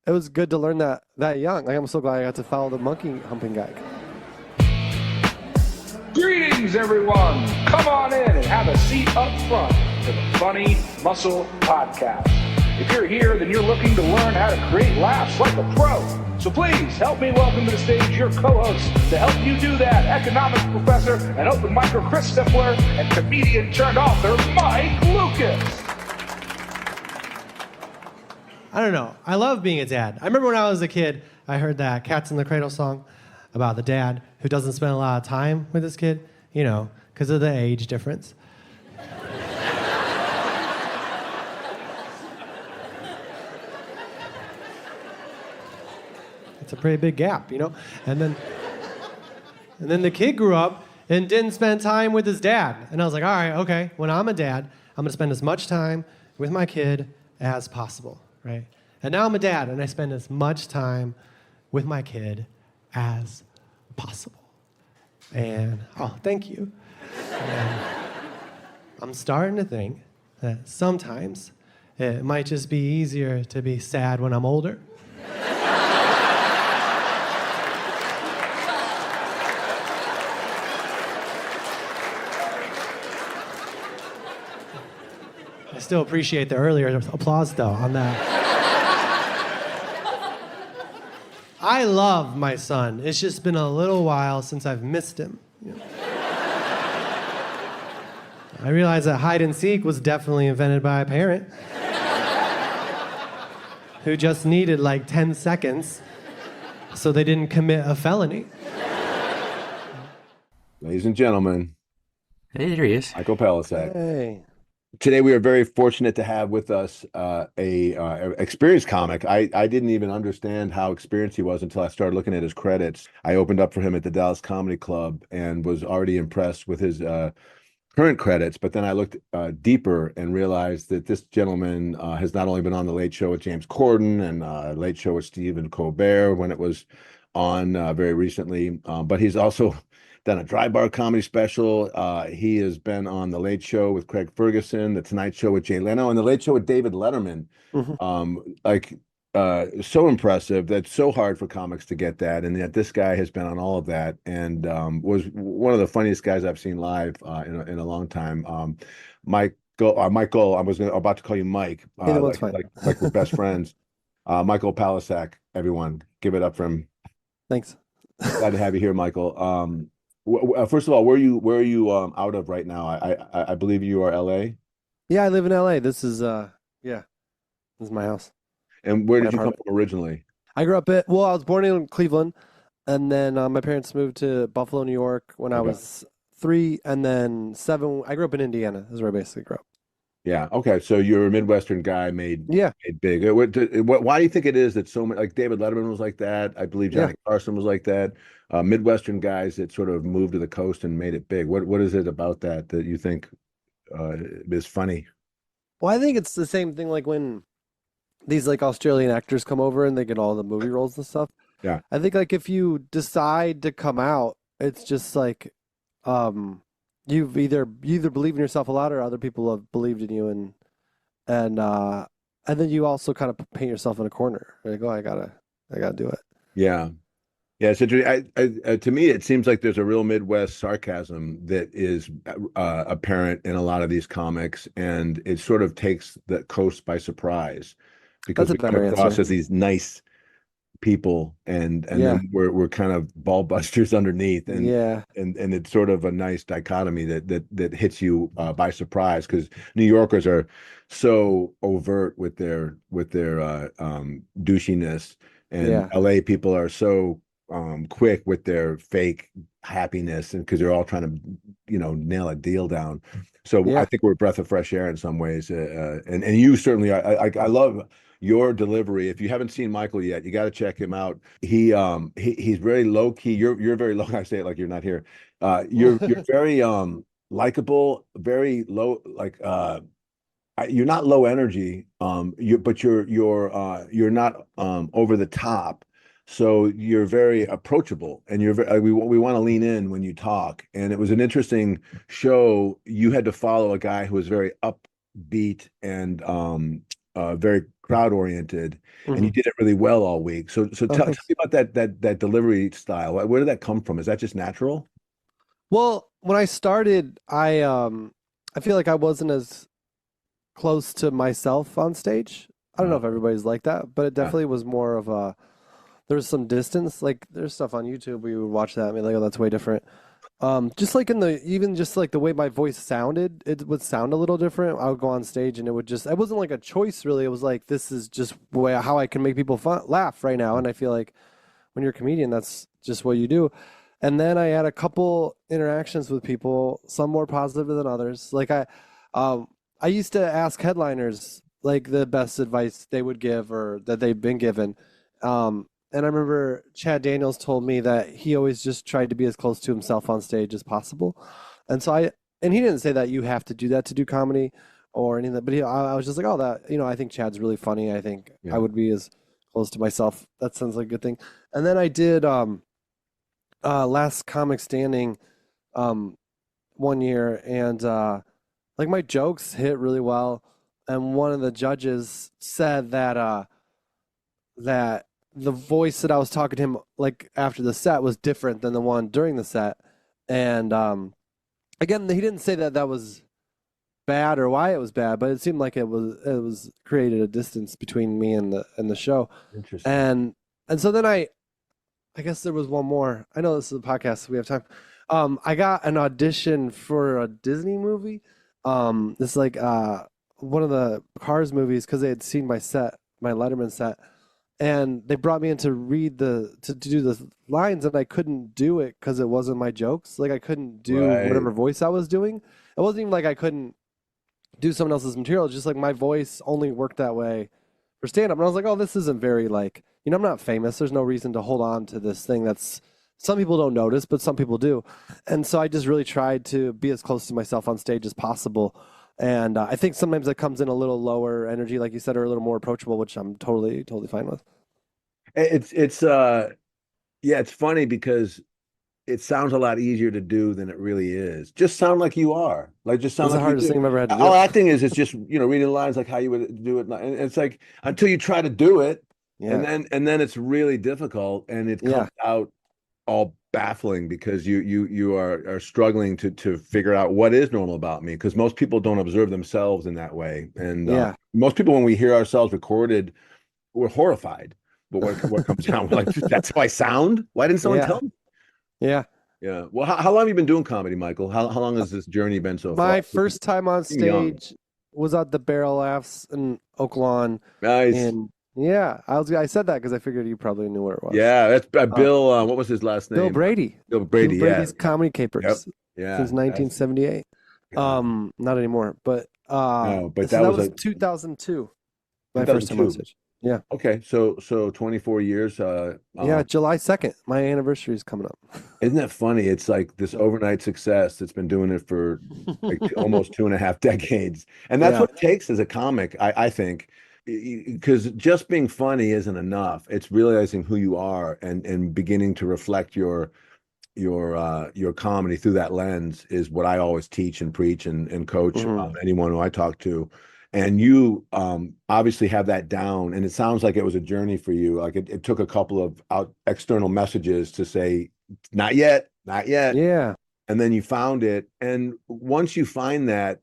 it was good to learn that young. Like, I'm so glad I got to follow the monkey humping guy. Greetings, everyone. Come on in and have a seat up front for the Funny Muscle Podcast. If you're here, then you're looking to learn how to create laughs like a pro. So please help me welcome to the stage your co-host to help you do that, economics professor and open micer Chris Stifler and comedian turned author Mike Lucas. I don't know. I love being a dad. I remember when I was a kid, I heard that Cats in the Cradle song about the dad who doesn't spend a lot of time with his kid, you know, because of the age difference. It's a pretty big gap, you know? And then the kid grew up and didn't spend time with his dad. And I was like, all right, okay, when I'm a dad, I'm gonna spend as much time with my kid as possible, right? And now I'm a dad and I spend as much time with my kid as possible. And, oh, thank you. And I'm starting to think that sometimes it might just be easier to be sad when I'm older. I still appreciate the earlier applause, though, on that. I love my son. It's just been a little while since I've missed him. You know? I realized that hide and seek was definitely invented by a parent who just needed like 10 seconds so they didn't commit a felony. Ladies and gentlemen, Hey, there he is. Michael Palascak. Hey. Today we are very fortunate to have with us a experienced comic. I didn't even understand how experienced he was until I started looking at his credits. I opened up for him at the Dallas Comedy Club and was already impressed with his current credits, but then I looked deeper and realized that this gentleman has not only been on The Late Show with James Corden and Late Show with Stephen Colbert when it was on very recently, but he's also done a dry bar comedy special. He has been on The Late Show with Craig Ferguson, The Tonight Show with Jay Leno, and The Late Show with David Letterman. So impressive. That's so hard for comics to get that, and yet this guy has been on all of that, and was one of the funniest guys I've seen live in a long time. Michael, I was about to call you Mike, like we're best friends. Michael Palascak, everyone, give it up for him. Thanks. Glad to have you here, Michael. First of all, where are you out of right now? I believe you are LA. Yeah, I live in LA. This is this is my house. And where did you come from originally? I grew up I was born in Cleveland, and then my parents moved to Buffalo, New York when I was 3, and then 7. I grew up in Indiana. Is where I basically grew up. Yeah. Okay. So you're a Midwestern guy made big. Why do you think it is that so many, like David Letterman was like that? I believe Johnny Carson was like that. Midwestern guys that sort of moved to the coast and made it big. What is it about that you think is funny? Well, I think it's the same thing like when these like Australian actors come over and they get all the movie roles and stuff. Yeah. I think like if you decide to come out, it's just like you either believe in yourself a lot or other people have believed in you, and then you also kind of paint yourself in a corner. Like, oh, I gotta do it. Yeah. Yeah, it's interesting. To me, it seems like there's a real Midwest sarcasm that is apparent in a lot of these comics, and it sort of takes the coast by surprise because we come across as these nice people, and then we're kind of ball busters underneath, and it's sort of a nice dichotomy that hits you by surprise because New Yorkers are so overt with their douchiness, and LA people are so quick with their fake happiness, and because they're all trying to nail a deal down. So I think we're a breath of fresh air in some ways, and you certainly I love your delivery. If you haven't seen Michael yet, you got to check him out. He's very low key. You're very low. I say it like you're not here. You're very likable, very low, like you're not low energy, but you're not over the top. So you're very approachable, and we want to lean in when you talk. And it was an interesting show. You had to follow a guy who was very upbeat and very crowd oriented, and you Hmm. did it really well all week. So Oh, tell thanks. me about that delivery style. Where did that come from? Is that just natural? Well, when I started, I feel like I wasn't as close to myself on stage. I don't know Uh, if everybody's like that, but it yeah. definitely was more of a there's some distance. Like there's stuff on YouTube where you would watch that and be like, oh, that's way different. Just like in the even just like the way my voice sounded, it would sound a little different. I would go on stage and it wasn't like a choice really. It was like this is just way how I can make people laugh right now. And I feel like when you're a comedian, that's just what you do. And then I had a couple interactions with people, some more positive than others. Um, I used to ask headliners like the best advice they would give or that they've been given. And I remember Chad Daniels told me that he always just tried to be as close to himself on stage as possible. And and he didn't say that you have to do that to do comedy or anything, but I was just like, oh, that, I think Chad's really funny. I think I Yeah. would be as close to myself. That sounds like a good thing. And then I did Last Comic Standing um, one year, and like my jokes hit really well. And one of the judges said that the voice that I was talking to him like after the set was different than the one during the set. And again, he didn't say that that was bad or why it was bad, but it seemed like it was created a distance between me and the show. Interesting. And so then I guess there was one more. I know this is a podcast, so we have time. I got an audition for a Disney movie. It's like one of the Cars movies because they had seen my set, my Letterman set, and they brought me in to read to do the lines, and I couldn't do it because it wasn't my jokes. Like I couldn't do Right. whatever voice I was doing. It wasn't even like I couldn't do someone else's material. It's just like my voice only worked that way for stand up. And I was like, oh, this isn't very like, I'm not famous. There's no reason to hold on to this thing that's some people don't notice, but some people do. And so I just really tried to be as close to myself on stage as possible. And I think sometimes it comes in a little lower energy, like you said, or a little more approachable, which I'm totally, totally fine with. It's yeah, it's funny because it sounds a lot easier to do than it really is. Just sound like you are. Like just sound It's the like you hardest do. thing I've ever had to All do. acting is it's just, reading lines like how you would do it. And it's like until you try to do it, and Yeah. then it's really difficult and it comes Yeah. out all baffling because you are struggling to figure out what is normal about me because most people don't observe themselves in that way. And Yeah. most people when we hear ourselves recorded, we're horrified. But what comes out, we're like, that's how I sound? Why didn't someone Yeah. tell me? Yeah. Yeah. Well, how long have you been doing comedy, Michael? How long has this journey been so far? My first time on You're young. stage was at the Barrel Laughs in Oak Lawn. Nice. And yeah, I said that because I figured you probably knew where it was. Yeah, that's Uh, Bill. What was his last Bill name? Brady. Bill Bill Brady. Yeah. Brady's Comedy Yep. Capers Yeah. since That's 1978. God. Not anymore. But No, but so that that was was a 2002, my first time on 2002. stage. Yeah. Okay, so 24 years. Yeah, July 2nd. My anniversary is coming up. Isn't that funny? It's like this overnight success that's been doing it for like almost 2.5 decades, and that's Yeah. what it takes as a comic. I think because just being funny isn't enough. It's realizing who you are and beginning to reflect your comedy through that lens is what I always teach and preach and coach Hmm. anyone who I talk to. And you obviously have that down, and it sounds like it was a journey for you. Like it took a couple of external messages to say, not yet, not yet, Yeah. and then you found it. And once you find that,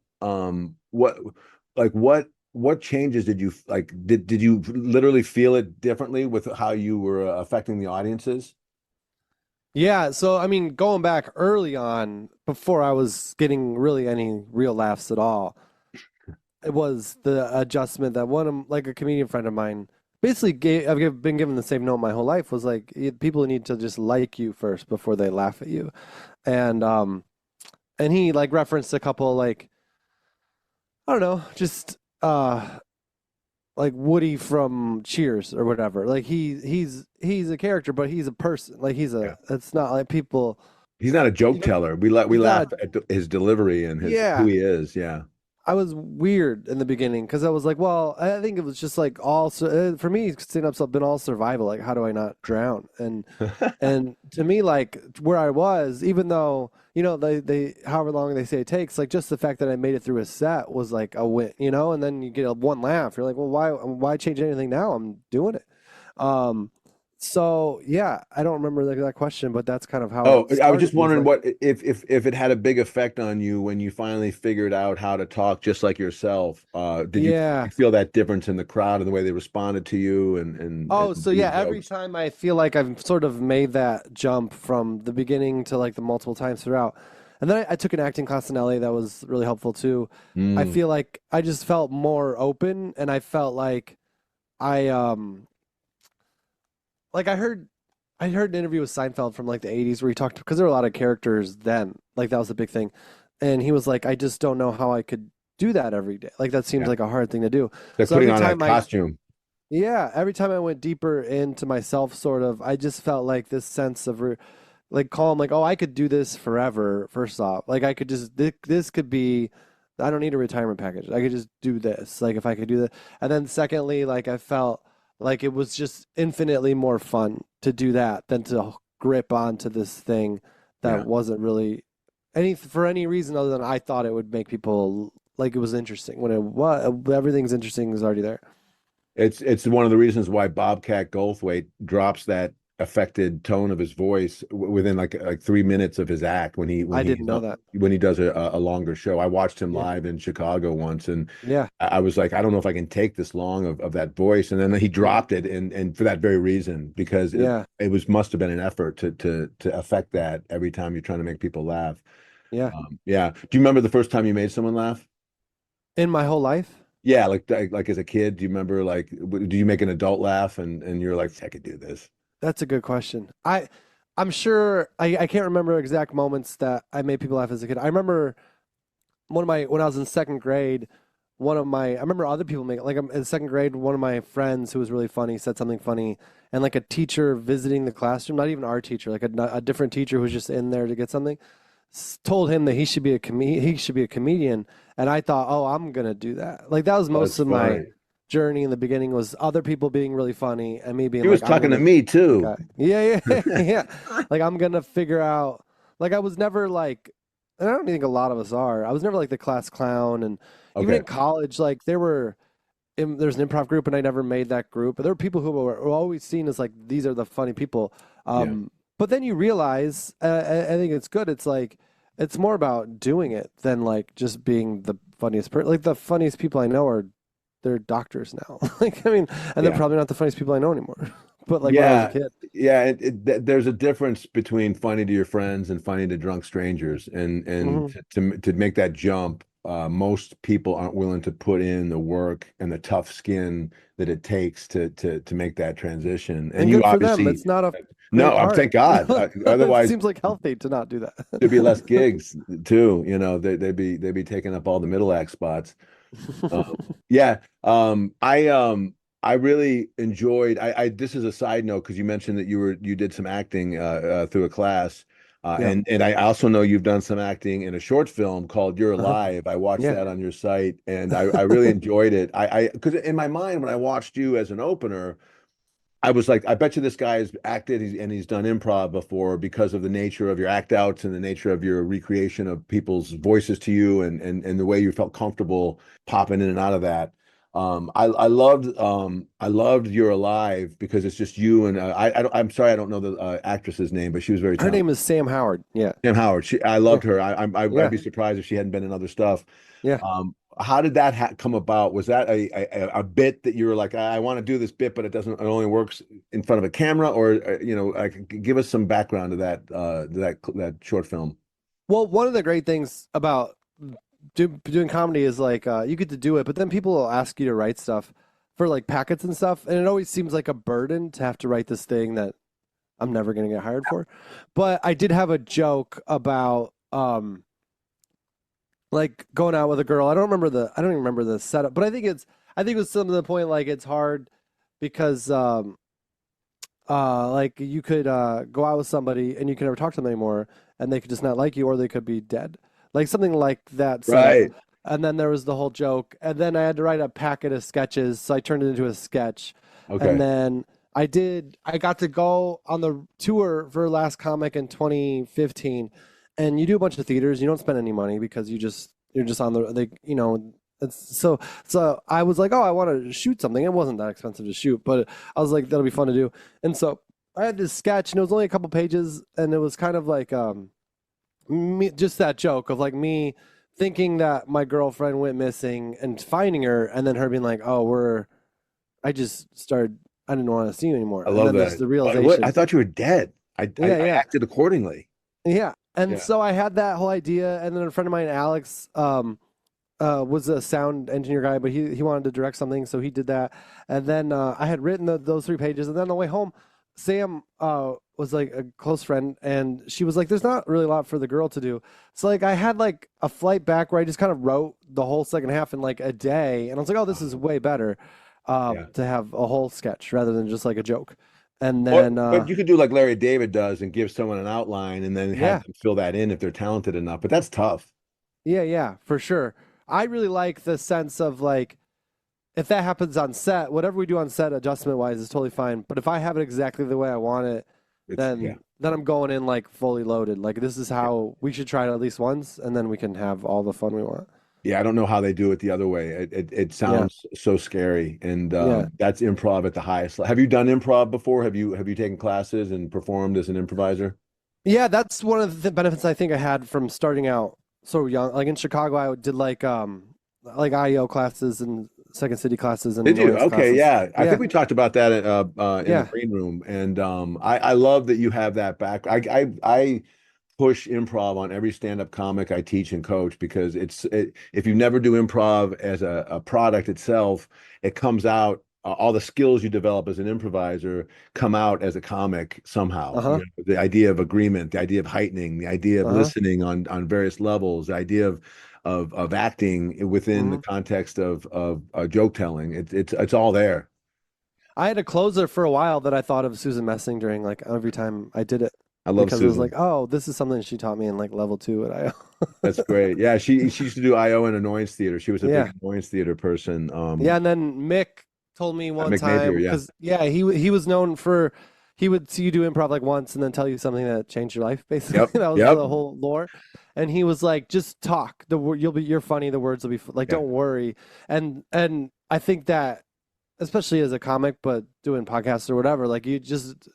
what like what changes did you like? Did you literally feel it differently with how you were affecting the audiences? Yeah, so I mean, going back early on, before I was getting really any real laughs at all, it was the adjustment that like a comedian friend of mine basically been given the same note my whole life was like people need to just like you first before they laugh at you, and and he like referenced a couple like I don't know, just like Woody from Cheers or whatever. Like he's a character, but he's a person. Like Yeah. it's not like people. He's not a You joke know, teller. We he's laugh not. at his delivery and his who Yeah, he is. Yeah. I was weird in the beginning because I was like, well, I think it was just like for me, stand-up's been all survival. Like, how do I not drown? And to me, like where I was, even though they however long they say it takes, like just the fact that I made it through a set was like a win, and then you get a one laugh. You're like, well, why change anything now? I'm doing it. Um, so yeah, I don't remember that question, but that's kind of how Oh, it I was started. just Was wondering like, what if it had a big effect on you when you finally figured out how to talk just like yourself. Did yeah. you feel that difference in the crowd and the way they responded to you and Oh, so your yeah, every jokes? time I feel like I've sort of made that jump from the beginning to like the multiple times throughout. And then I took an acting class in LA that was really helpful too. I Mm, feel like I just felt more open and I felt like I like I heard an interview with Seinfeld from like the 80s where he talked because there were a lot of characters then. Like that was a big thing. And he was like, I just don't know how I could do that every day. Like that seems yeah, like a hard thing to do. they're So putting every on a time I costume. Yeah, every time I went deeper into myself, sort of, I just felt like this sense of like calm, like, oh, I could do this forever, first off. Like, I could just, this could be, I don't need a retirement package. I could just do this. Like, if I could do that. And then, secondly, like, I felt like it was just infinitely more fun to do that than to grip onto this thing that Yeah. wasn't really for any reason other than I thought it would make people like it was interesting when everything's interesting is already there. It's one of the reasons why Bobcat Goldthwait drops that affected tone of his voice within like 3 minutes of his act when he when I he didn't know that. when he does a longer show. I watched him Yeah. live in Chicago once, and Yeah. I was like, I don't know if I can take this long of that voice. And then he Mm. dropped it, and for that very reason, because Yeah. it was must have been an effort to affect that every time you're trying to make people laugh. Yeah. Yeah. Do you remember the first time you made someone laugh? In my whole life? Yeah, like as a kid, do you remember like do you make an adult laugh and you're like, I could do this? That's a good question. I'm sure I can't remember exact moments that I made people laugh as a kid. I remember when I was in second grade, I remember other people make like in second grade, one of my friends who was really funny said something funny, and like a teacher visiting the classroom, not even our teacher, like a different teacher who was just in there to get something, told him that he should be a comedian, and I thought, oh, I'm gonna do that. Like that was most That's of my funny. journey in the beginning was other people being really funny and me being He was like, I'm talking to gonna me the too. guy. Yeah, yeah, yeah. Like I'm gonna figure out. Like I was never like, and I don't think a lot of us are. I was never like the class clown, and even Okay. in college, like there's an improv group, and I never made that group. But there were people who were always seen as like these are the funny people. Yeah. But then you realize, I think it's good. It's like it's more about doing it than like just being the funniest person. Like the funniest people I know are they're doctors now. Like I mean, and they're Yeah. probably not the funniest people I know anymore. But like when I was a Yeah. kid, Yeah. There's a difference between funny to your friends and funny to drunk strangers. And hmm to make that jump, most people aren't willing to put in the work and the tough skin that it takes to make that transition. And and you good for them. obviously It's not a no, great part. thank God. It Otherwise, seems like healthy to not do that. there'd be less gigs too. They'd be taking up all the middle act spots. Yeah. I really enjoyed I this is a side note because you mentioned that you did some acting through a class. Yeah, And I also know you've done some acting in a short film called You're uh-huh. Alive. I watched Yeah, that on your site and I really enjoyed it. I because in my mind when I watched you as an opener, I was like, I bet you this guy has acted and he's done improv before because of the nature of your act outs and the nature of your recreation of people's voices to you and the way you felt comfortable popping in and out of that. I loved You're Alive because it's just you and I'm sorry I don't know the actress's name, but she was very her name talented. is Sam Howard. Yeah, Sam Howard. I yeah, loved her. I'd yeah, be surprised if she hadn't been in other stuff. yeah. How did that come about? Was that a bit that you were like, I want to do this bit, but it only works in front of a camera, or give us some background to that short film. Well, one of the great things about doing comedy is like you get to do it, but then people will ask you to write stuff for like packets and stuff, and it always seems like a burden to have to write this thing that I'm never going to get hired for. But I did have a joke about like going out with a girl. I don't even remember the setup, but I think it was some of the point like it's hard because like you could go out with somebody and you can never talk to them anymore and they could just not like you or they could be dead. Like something like that setup. Right. and then there was the whole joke, and then I had to write a packet of sketches, so I turned it into a sketch, and Okay. then I got to go on the tour for Last Comic in 2015, and you do a bunch of theaters, you don't spend any money because you're just on it's so I was like, oh, I want to shoot something. It wasn't that expensive to shoot, but I was like, that'll be fun to do. And so I had this sketch, and it was only a couple pages, and it was kind of like just that joke of like me thinking that my girlfriend went missing and finding her, and then her being like, "Oh, I didn't want to see you anymore." I And love then there's that. the I realization. thought you were dead. Yeah, I yeah, acted accordingly. yeah. And Yeah. so I had that whole idea, and then a friend of mine, Alex, was a sound engineer guy, but he wanted to direct something, so he did that. And then I had written those 3 pages, and then on the way home, Sam was like a close friend, and she was like, "There's not really a lot for the girl to do." So like I had like a flight back where I just kind of wrote the whole second half in like a day, and I was like, "Oh, this is way better Yeah. to have a whole sketch rather than just like a joke." And Or, then but you could do like Larry David does and give someone an outline and then have yeah, them fill that in if they're talented enough. But that's tough. yeah, for sure. I really like the sense of like if that happens on set, whatever we do on set adjustment wise is totally fine. But if I have it exactly the way I want it, It's yeah. then I'm going in like fully loaded. Like this is how we should try it at least once, and then we can have all the fun we want. Yeah, I don't know how they do it the other way. It Yeah, sounds so scary, and yeah, that's improv at the highest. Have you done improv before? Have you taken classes and performed as an improviser? yeah. That's one of the benefits I think I had from starting out so young. Like in Chicago, I did like IEO classes and Second City classes and Did you? annoyance Okay, classes. yeah. I Yeah, think we talked about that in the yeah. green room, and I love that you have that back. I push improv on every stand-up comic I teach and coach because if you never do improv as a product itself, it comes out. All the skills you develop as an improviser come out as a comic somehow. You Uh-huh. know, the idea of agreement, the idea of heightening, the idea of Uh-huh. listening on various levels, the idea of acting within the Hmm. context of joke telling. It's all there. I had a closer for a while that I thought of Susan Messing during like every time I did it I love because it was Susan. like, oh, this is something she taught me in like level 2 at That's IO. great. Yeah, she used to do IO and annoyance theater. She was a big Yeah. annoyance theater person. Yeah, and then Mick told me one Mick Napier, time yeah. because yeah, he was known for he would see you do improv like once and then tell you something that changed your life. Basically, Yep. that was Yep. the whole lore. And he was like, just talk. You're funny. The words will be like, Yeah. don't worry. And I think that especially as a comic, but doing podcasts or whatever, like you just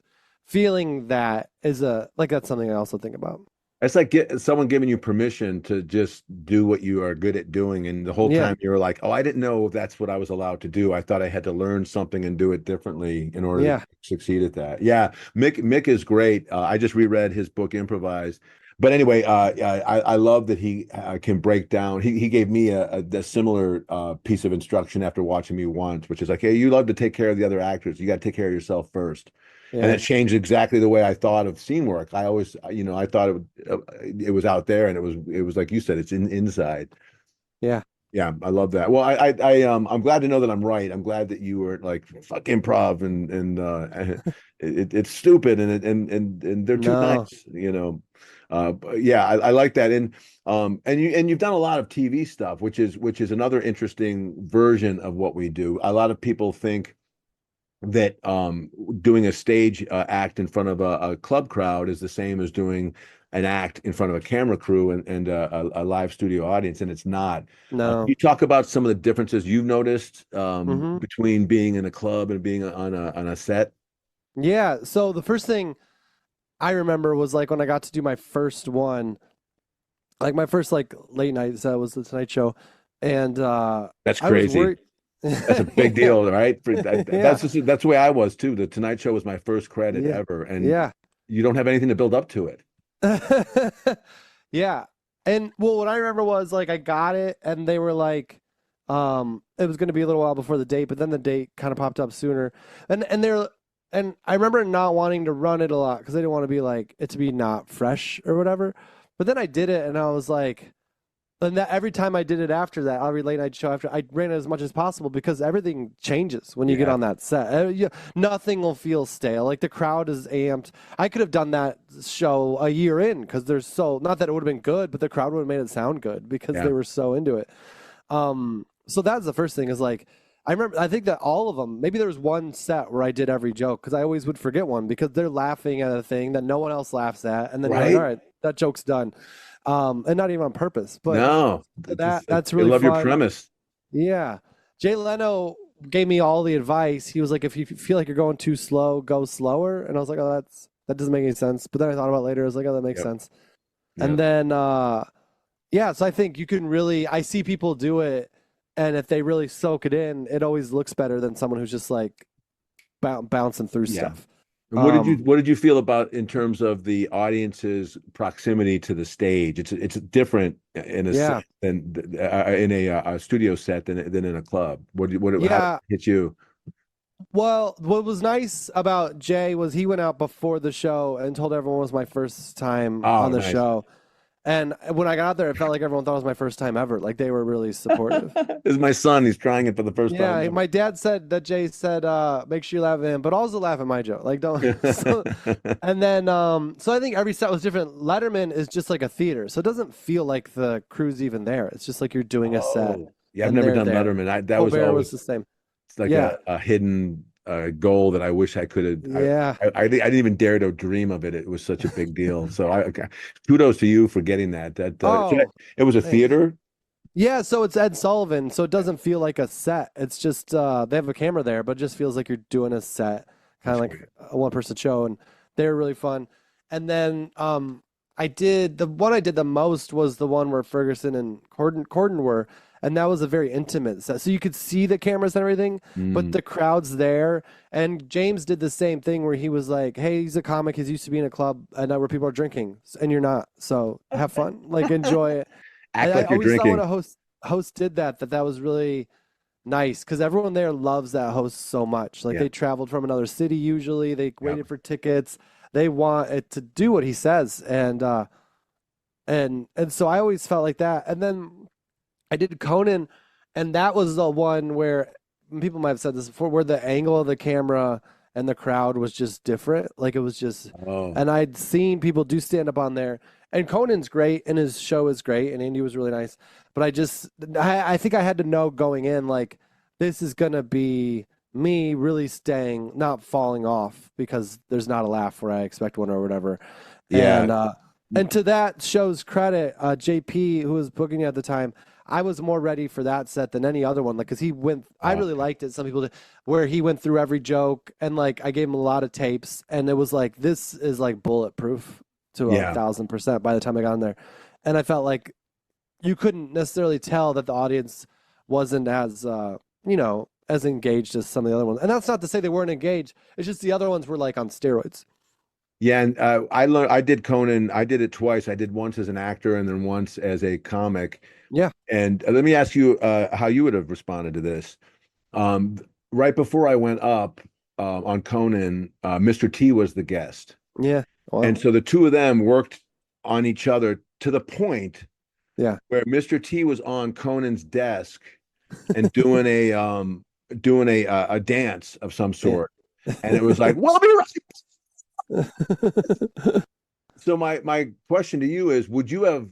feeling that is a like that's something I also think about. It's like someone giving you permission to just do what you are good at doing. And the whole Yeah, time you were like, oh, I didn't know if that's what I was allowed to do. I thought I had to learn something and do it differently in order to yeah. succeed at that. Yeah, Mick is great. I just reread his book, Improvise. But anyway, I love that he can break down. He gave me a similar piece of instruction after watching me once, which is like, hey, you love to take care of the other actors. You got to take care of yourself first. And it Yeah. changed exactly the way I thought of scene work. I always, I thought it was out there, and it was like you said, it's inside. Yeah. Yeah, I love that. Well, I'm glad to know that I'm right. I'm glad that you were like fuck improv and it's stupid and they're too No. nice, you know. But yeah, I like that. And you've done a lot of TV stuff, which is another interesting version of what we do. A lot of people think that doing a stage act in front of a club crowd is the same as doing an act in front of a camera crew and a live studio audience, and it's not. Can No. you talk about some of the differences you've noticed Hmm. between being in a club and being on a set? Yeah. So the first thing I remember was like when I got to do my first one, like my first like late night set was the Tonight Show, and That's I was crazy. worried. That's a big Yeah, deal, right? yeah, That's the way I was too. The Tonight Show was my first credit yeah, ever, and yeah, you don't have anything to build up to it. yeah. And well, what I remember was like I got it, and they were like, it was going to be a little while before the date, but then the date kind of popped up sooner, and they're and I remember not wanting to run it a lot because I didn't want to be like it to be not fresh or whatever. But then I did it, and I was like. And that every time I did it after that, every late night show after, I ran it as much as possible because everything changes when you get Yeah. on that set. Nothing will feel stale. Like the crowd is amped. I could have done that show a year in because there's so, not that it would have been good, but the crowd would have made it sound good because Yeah. they were so into it. So that's the first thing is like, I think that all of them, maybe there was one set where I did every joke because I always would forget one because they're laughing at a thing that no one else laughs at. And then you're like, all Right? right, that joke's done. And not even on purpose, but No, that's I really love your fun. premise. Yeah. Jay Leno gave me all the advice. He was like, if you feel like you're going too slow, go slower. And I was like, oh, that doesn't make any sense. But then I thought about it later. I was like, oh, that makes Yep. sense. And Yep. then, yeah, so I think you can really, I see people do it. And if they really soak it in, it always looks better than someone who's just like bouncing through Yeah. stuff. And what did you feel about in terms of the audience's proximity to the stage? It's different in a Yeah. set than in a studio set than in a club. How did Yeah. it hit you? Well, what was nice about Jay was he went out before the show and told everyone it was my first time Oh, on the nice. show. And when I got out there, it felt like everyone thought it was my first time ever. Like they were really supportive. This is my son. He's trying it for the first time Yeah, ever. my dad said that Jay said, make sure you laugh at him, but also laugh at my joke. Like don't so, and then so I think every set was different. Letterman is just like a theater. So it doesn't feel like the crew's even there. It's just like you're doing a set Oh, yeah, I've and never they're done there. Letterman. That was Colbert was always the same. like Yeah. a hidden goal that I wish I could have. Yeah. I didn't even dare to dream of it. It was such a big deal. So kudos to you for getting that. Oh, It was a thanks. theater. Yeah, so it's Ed Sullivan, so it doesn't feel like a set. It's just they have a camera there, but it just feels like you're doing a set, kind of That's like great. a one-person show, and they're really fun. And then I did the one I did the most was the one where Ferguson and Corden were, and that was a very intimate set. So you could see the cameras and everything, but Mm. the crowd's there. And James did the same thing where he was like, "Hey, he's a comic. He's used to be in a club, and where people are drinking, and you're not. So have fun, like enjoy it." Act I like you're always thought when drinking. a host did that was really nice because everyone there loves that host so much. Like Yeah. they traveled from another city usually, they Yeah. waited for tickets, they want it to do what he says, and so I always felt like that. And then I did Conan, and that was the one where people might have said this before, where the angle of the camera and the crowd was just different. Like it was just, Oh, and I'd seen people do stand up on there. And Conan's great, and his show is great, and Andy was really nice. But I think I had to know going in, like, this is gonna be me really staying, not falling off because there's not a laugh where I expect one or whatever. yeah. And to that show's credit, JP, who was booking it at the time, I was more ready for that set than any other one. Like, cause he went, I really liked it. Some people did, where he went through every joke, and like I gave him a lot of tapes, and it was like, this is like bulletproof to Yeah. 1,000% by the time I got in there. And I felt like you couldn't necessarily tell that the audience wasn't as, as engaged as some of the other ones. And that's not to say they weren't engaged. It's just the other ones were like on steroids. Yeah, and I did Conan. I did it twice. I did once as an actor and then once as a comic. Yeah. And let me ask you how you would have responded to this. Um, right before I went up on Conan, Mr. T was the guest. Yeah. Wow. And so the two of them worked on each other to the point where Mr. T was on Conan's desk and doing a dance of some sort. And it was like, we'll be right. So my question to you is, would you have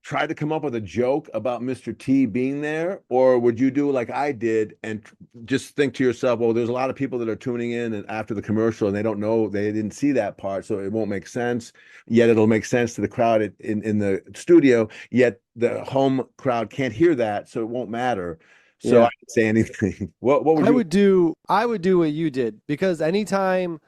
tried to come up with a joke about Mr. T being there, or would you do like I did and just think to yourself, well, there's a lot of people that are tuning in and after the commercial and they don't know, they didn't see that part, so it won't make sense. Yet it'll make sense to the crowd in the studio. Yet the home crowd can't hear that, so it won't matter. So I didn't say anything. What would you? I would do what you did, because anytime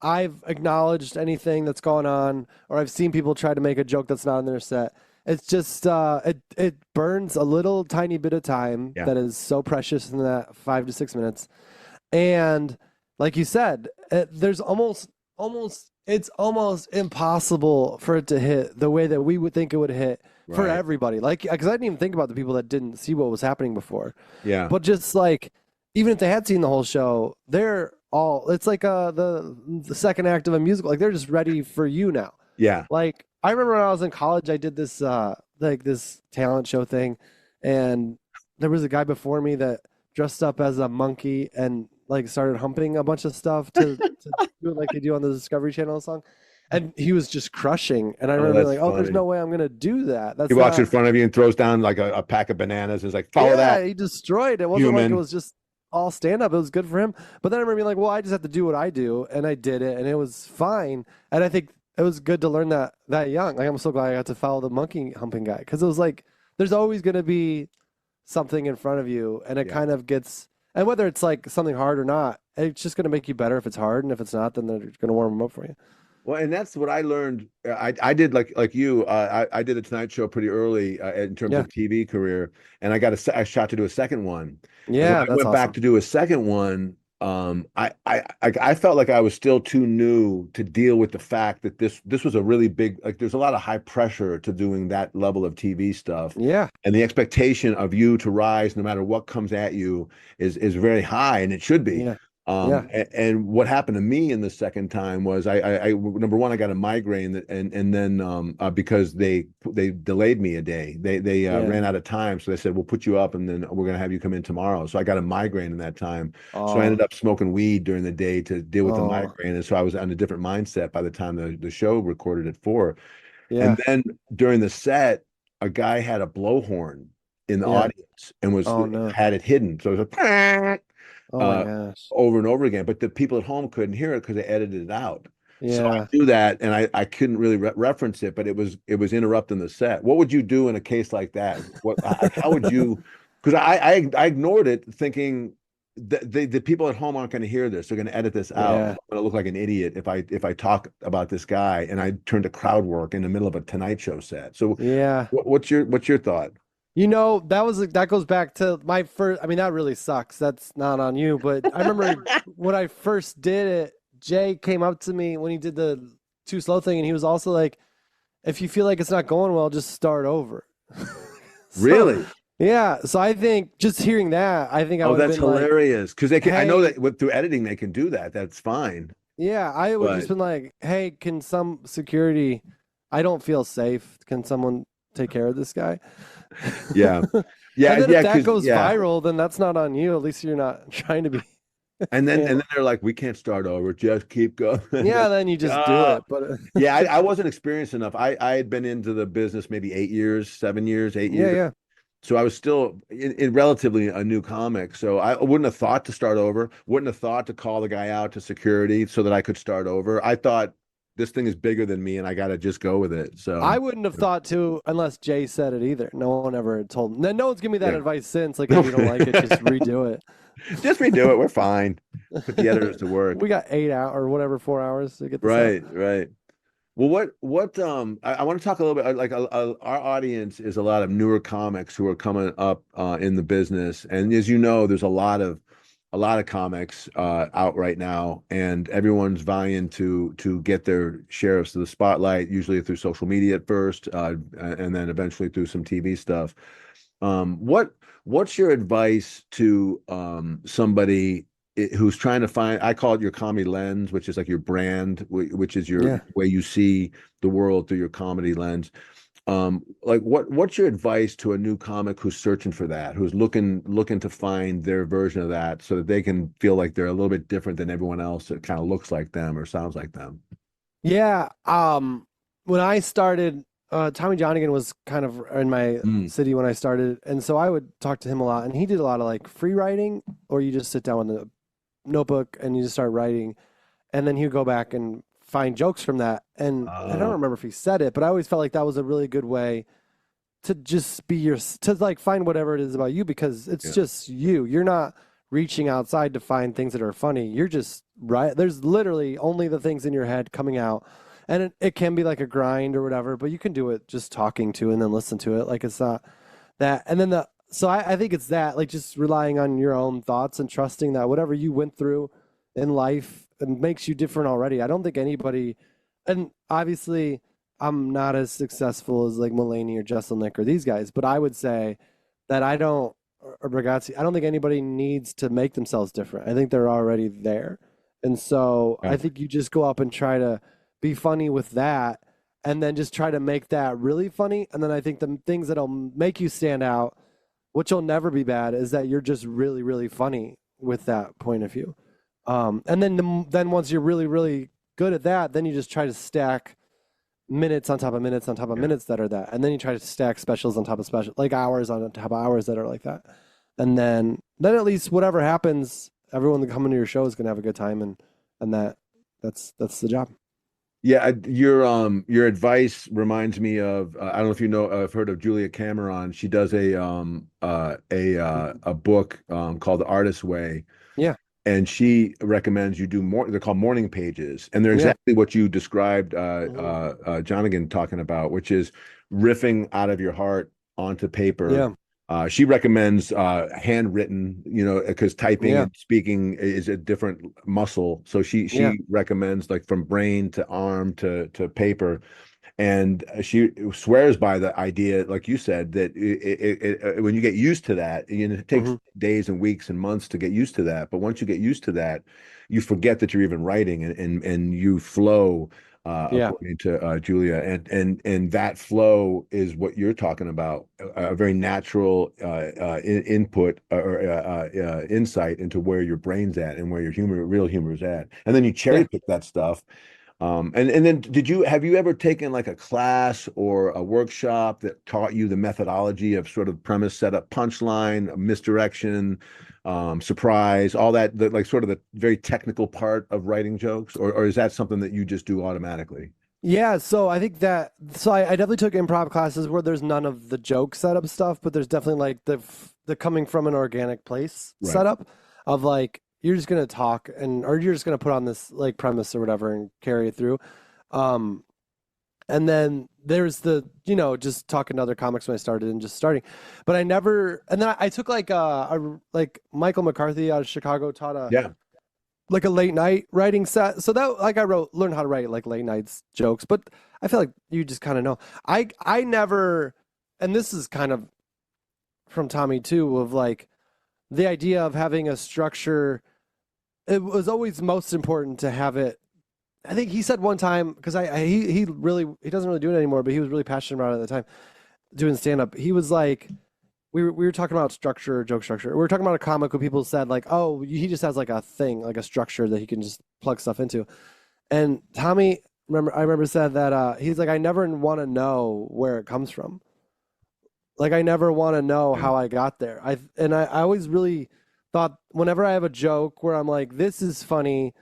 I've acknowledged anything that's going on, or I've seen people try to make a joke that's not in their set, it's just it burns a little tiny bit of time that is so precious in that 5 to 6 minutes. And like you said, there's it's almost impossible for it to hit the way that we would think it would hit for Right. everybody. Like, because I didn't even think about the people that didn't see what was happening before. Yeah. But just like, even if they had seen the whole show, they're all, it's like the second act of a musical. Like, they're just ready for you now. Yeah. Like, I remember when I was in college, I did this like this talent show thing, and there was a guy before me that dressed up as a monkey and like started humping a bunch of stuff to do it like they do on the Discovery Channel song. and he was just crushing. And I Oh, remember that's like, oh, there's funny. no way I'm gonna do that. He That's walks in not. front of you and throws down like a pack of bananas and is like, follow Yeah, that, he destroyed. It wasn't like it human. was just all stand up. It was good for him. But then I remember being like, well, I just have to do what I do, and I did it, and it was fine. And I think it was good to learn that young. Like I'm so glad I got to follow the monkey humping guy because it was like there's always gonna be something in front of you, and it Yeah. kind of gets. And whether it's like something hard or not, it's just gonna make you better if it's hard, and if it's not, then they're gonna warm them up for you. Well, and that's what I learned. I did like you. I did a Tonight Show pretty early in terms Yeah, of TV career, and I shot to do a second one. And when yeah, I that's went back awesome. to do a second one, I felt like I was still too new to deal with the fact that this was a really big, like there's a lot of high pressure to doing that level of TV stuff, Yeah, and the expectation of you to rise no matter what comes at you is very high, and it should be. yeah, yeah, And what happened to me in the second time was I number one, I got a migraine and then because they delayed me a day. They yeah. ran out of time, so they said we'll put you up and then we're gonna have you come in tomorrow. So I got a migraine in that time. So I Oh, ended up smoking weed during the day to deal with the oh, migraine, and so I was on a different mindset by the time the show recorded at 4. And yeah, then during the set, a guy had a blowhorn in the yeah. audience and was Oh no. had it hidden. So it was a Oh my uh, gosh. over and over again, but the people at home couldn't hear it because they edited it out. So I Yeah. do that, and I couldn't really reference it, but it was interrupting the set. What would you do in a case like that? How would you? Because I ignored it, thinking that the people at home aren't going to hear this. They're going to edit this out. Yeah. I'm going to look like an idiot if I talk about this guy and I turn to crowd work in the middle of a Tonight Show set. So Yeah. what's your thought? That goes back to my first. I mean, that really sucks. That's not on you, but I remember when I first did it, Jay came up to me when he did the too slow thing, and he was also like, if you feel like it's not going well, just start over. So, Really? yeah. So I think just hearing that, I think I Oh, would have that's been like, hilarious. Because they can. I know hey, that through editing they can do that. That's fine. yeah, I would just But been like, hey, can some security, I don't feel safe. Can someone take care of this guy? yeah, And yeah, then if yeah. that Because goes yeah, viral, then that's not on you. At least you're not trying to be. and then Yeah, and then they're like, we can't start over. Just keep going. yeah, then you just do Uh, it. But yeah, I wasn't experienced enough. I had been into the business maybe 8 years, 7 years, eight yeah, years. yeah, So I was still in relatively a new comic. So I wouldn't have thought to start over, wouldn't have thought to call the guy out to security so that I could start over. I thought this thing is bigger than me and I got to just go with it. I So, wouldn't have thought to unless Jay said it either. No one ever told me. No one's given me that yeah. advice since. Like, if you don't like it, just redo it. Just redo it. We're fine. Put the editors to work. We got 8 hours or whatever, 4 hours to get this out. Right, right. Well, I want to talk a little bit like our audience is a lot of newer comics who are coming up in the business, and as you know, there's a lot of comics out right now, and everyone's vying to get their share of the spotlight, usually through social media at first, and then eventually through some TV stuff. What's your advice to somebody who's trying to find, I call it your comedy lens, which is like your brand, which is your Yeah. way you see the world through your comedy lens. Like what's your advice to a new comic who's searching for that, who's looking to find their version of that so that they can feel like they're a little bit different than everyone else that kind of looks like them or sounds like them? Yeah. When I started, Tommy Johnigan was kind of in my Mm. city when I started, and so I would talk to him a lot, and he did a lot of like free writing, or you just sit down with a notebook and you just start writing, and then he would go back and find jokes from that. And I don't Uh, remember if he said it, but I always felt like that was a really good way to just be to like find whatever it is about you because it's yeah. just you. You're not reaching outside to find things that are funny. You're just right. There's literally only the things in your head coming out. And it can be like a grind or whatever, but you can do it just talking to and then listen to it. Like it's not that. And then so I think it's that, like just relying on your own thoughts and trusting that whatever you went through in life makes you different already. I don't think anybody, and obviously I'm not as successful as like Mulaney or Jesselnick or these guys, but I would say that or Bragazzi, I don't think anybody needs to make themselves different. I think they're already there. And so I Yeah. think you just go up and try to be funny with that and then just try to make that really funny. And then I think the things that'll make you stand out, which will never be bad, is that you're just really, really funny with that point of view. And then once you're really, really good at that, then you just try to stack minutes on top of minutes on top of minutes that are that, and then you try to stack specials on top of special, like hours on top of hours that are like that, and then at least whatever happens, everyone that coming to your show is gonna have a good time, and that's the job. Yeah, your advice reminds me of I don't know if you know I've heard of Julia Cameron. She does a book called The Artist's Way, Yeah, and she recommends you do more. They're called morning pages, and they're yeah, exactly what you described, hmm Jonigan talking about, which is riffing out of your heart onto paper. yeah, She recommends handwritten, because typing yeah, and speaking is a different muscle. So she yeah, she recommends like from brain to arm to paper, and she swears by the idea, like you said, that when you get used to that, it takes hmm days and weeks and months to get used to that. But once you get used to that, you forget that you're even writing, and you flow, yeah, according to Julia, and that flow is what you're talking about, a very natural input or insight into where your brain's at and where your real humor is at, and then you cherry yeah. pick that stuff. And then have you ever taken like a class or a workshop that taught you the methodology of sort of premise, setup, punchline, misdirection, surprise, all that, like sort of the very technical part of writing jokes, or is that something that you just do automatically? Yeah, so I think that I definitely took improv classes where there's none of the joke setup stuff, but there's definitely like the coming from an organic place Right. setup of like you're just gonna talk or you're just gonna put on this like premise or whatever and carry it through. Um, and then there's the just talking to other comics when I started and just starting, but I never and then I took like like Michael McCarthy out of Chicago taught Yeah. like a late night writing set. So that like learned how to write like late nights jokes, but I feel like you just kind of know. I never, and this is kind of from Tommy too, of like the idea of having a structure. It was always most important to have it. I think he said one time because he doesn't really do it anymore, but he was really passionate about it at the time doing stand up. He was like we were talking about structure, joke structure. We were talking about a comic who people said like, oh, he just has like a thing, like a structure that he can just plug stuff into. And Tommy, I remember said that he's like, I never want to know where it comes from. Like I never want to know Yeah. how I got there. I always really thought whenever I have a joke where I'm like, this is funny,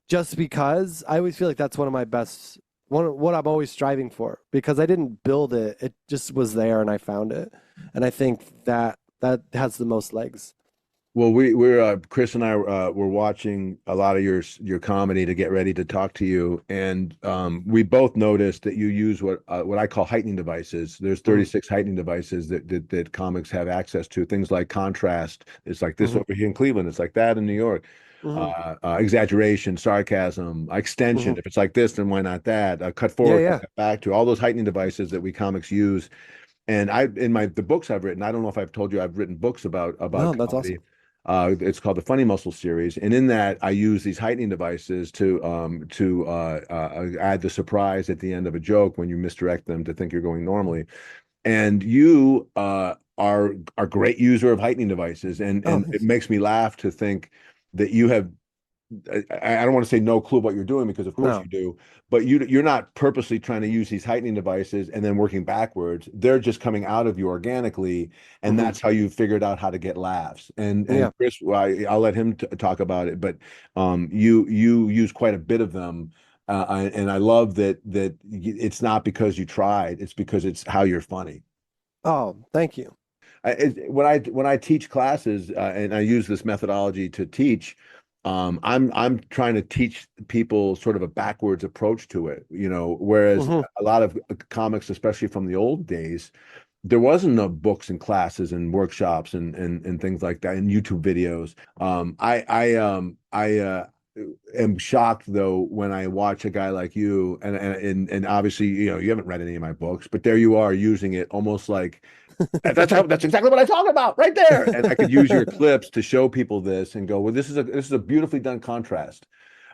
just because I always feel like that's one of my best what I'm always striving for because I didn't build it. It just was there and I found it. And I think that has the most legs. Well, we're Chris and I were watching a lot of your comedy to get ready to talk to you, and we both noticed that you use what I call heightening devices. There's Mm-hmm. 36 heightening devices that comics have access to. Things like contrast. It's like this Mm-hmm. over here in Cleveland. It's like that in New York. Mm-hmm. Exaggeration, sarcasm, Mm-hmm. extension. If it's like this, then why not that? Cut Yeah, forward, yeah. cut back to all those heightening devices that we comics use. And the books I've written, I don't know if I've told you I've written books about No, that's comedy. awesome. It's called the Funny Muscle series, and in that I use these heightening devices to add the surprise at the end of a joke when you misdirect them to think you're going normally. And you are a great user of heightening devices, Oh, and it thanks. makes me laugh to think that you have I don't want to say no clue what you're doing because of course No. you do, but you're not purposely trying to use these heightening devices and then working backwards. They're just coming out of you organically, and Mm-hmm. that's how you figured out how to get laughs. And Yeah. Chris, well, I'll let him talk about it, but you use quite a bit of them, and I love that it's not because you tried, it's because it's how you're funny. Oh, thank you. When I teach classes, and I use this methodology to teach, I'm trying to teach people sort of a backwards approach to it, whereas Mm-hmm. a lot of comics, especially from the old days, there wasn't no books and classes and workshops and things like that and YouTube videos. I am shocked though when I watch a guy like you, and obviously you haven't read any of my books, but there you are using it almost like that's exactly what I talk about right there. And I could use your clips to show people this and go, well, this is a beautifully done contrast.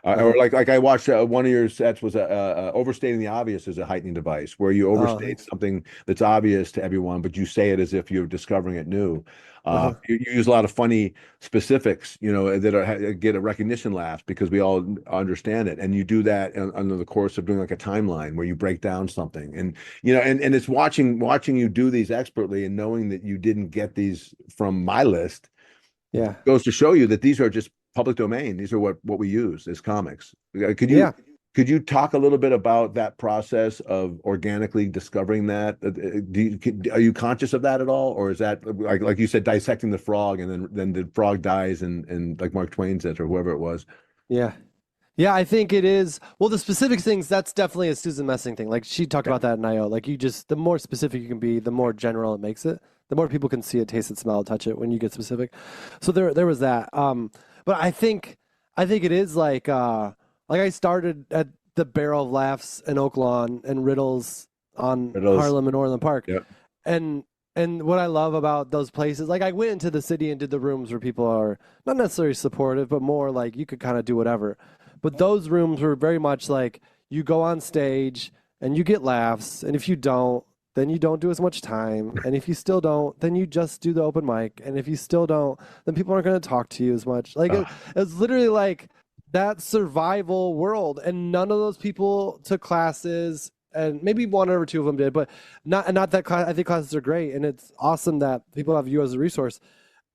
Or like I watched one of your sets was overstating the obvious is a heightening device where you overstate Thanks. something that's obvious to everyone, but you say it as if you're discovering it new. Uh-huh. You use a lot of funny specifics, that get a recognition laugh because we all understand it, and you do that under the course of doing like a timeline where you break down something, and and it's watching you do these expertly and knowing that you didn't get these from my list Yeah. goes to show you that these are just public domain. These are what we use as comics. Could you Yeah. could you talk a little bit about that process of organically discovering that? Are you conscious of that at all, or is that like you said, dissecting the frog and then the frog dies and like Mark Twain says or whoever it was? Yeah. Yeah, I think it is. Well, the specific things, that's definitely a Susan Messing thing. Like she talked Yeah. about that in IO. Like the more specific you can be, the more general it makes it. The more people can see it, taste it, smell it, touch it when you get specific. So there was that. But I think it is like I started at the Barrel of Laughs in Oak Lawn and Riddles on Riddles. Harlem and Orland Park. Yep. And what I love about those places, like I went into the city and did the rooms where people are not necessarily supportive, but more like you could kind of do whatever. But those rooms were very much like you go on stage and you get laughs, and if you don't, then you don't do as much time, and if you still don't, then you just do the open mic, and if you still don't, then people aren't going to talk to you as much. Like it's literally like that survival world, and none of those people took classes, and maybe one or two of them did, but not that class. I think classes are great, and it's awesome that people have you as a resource.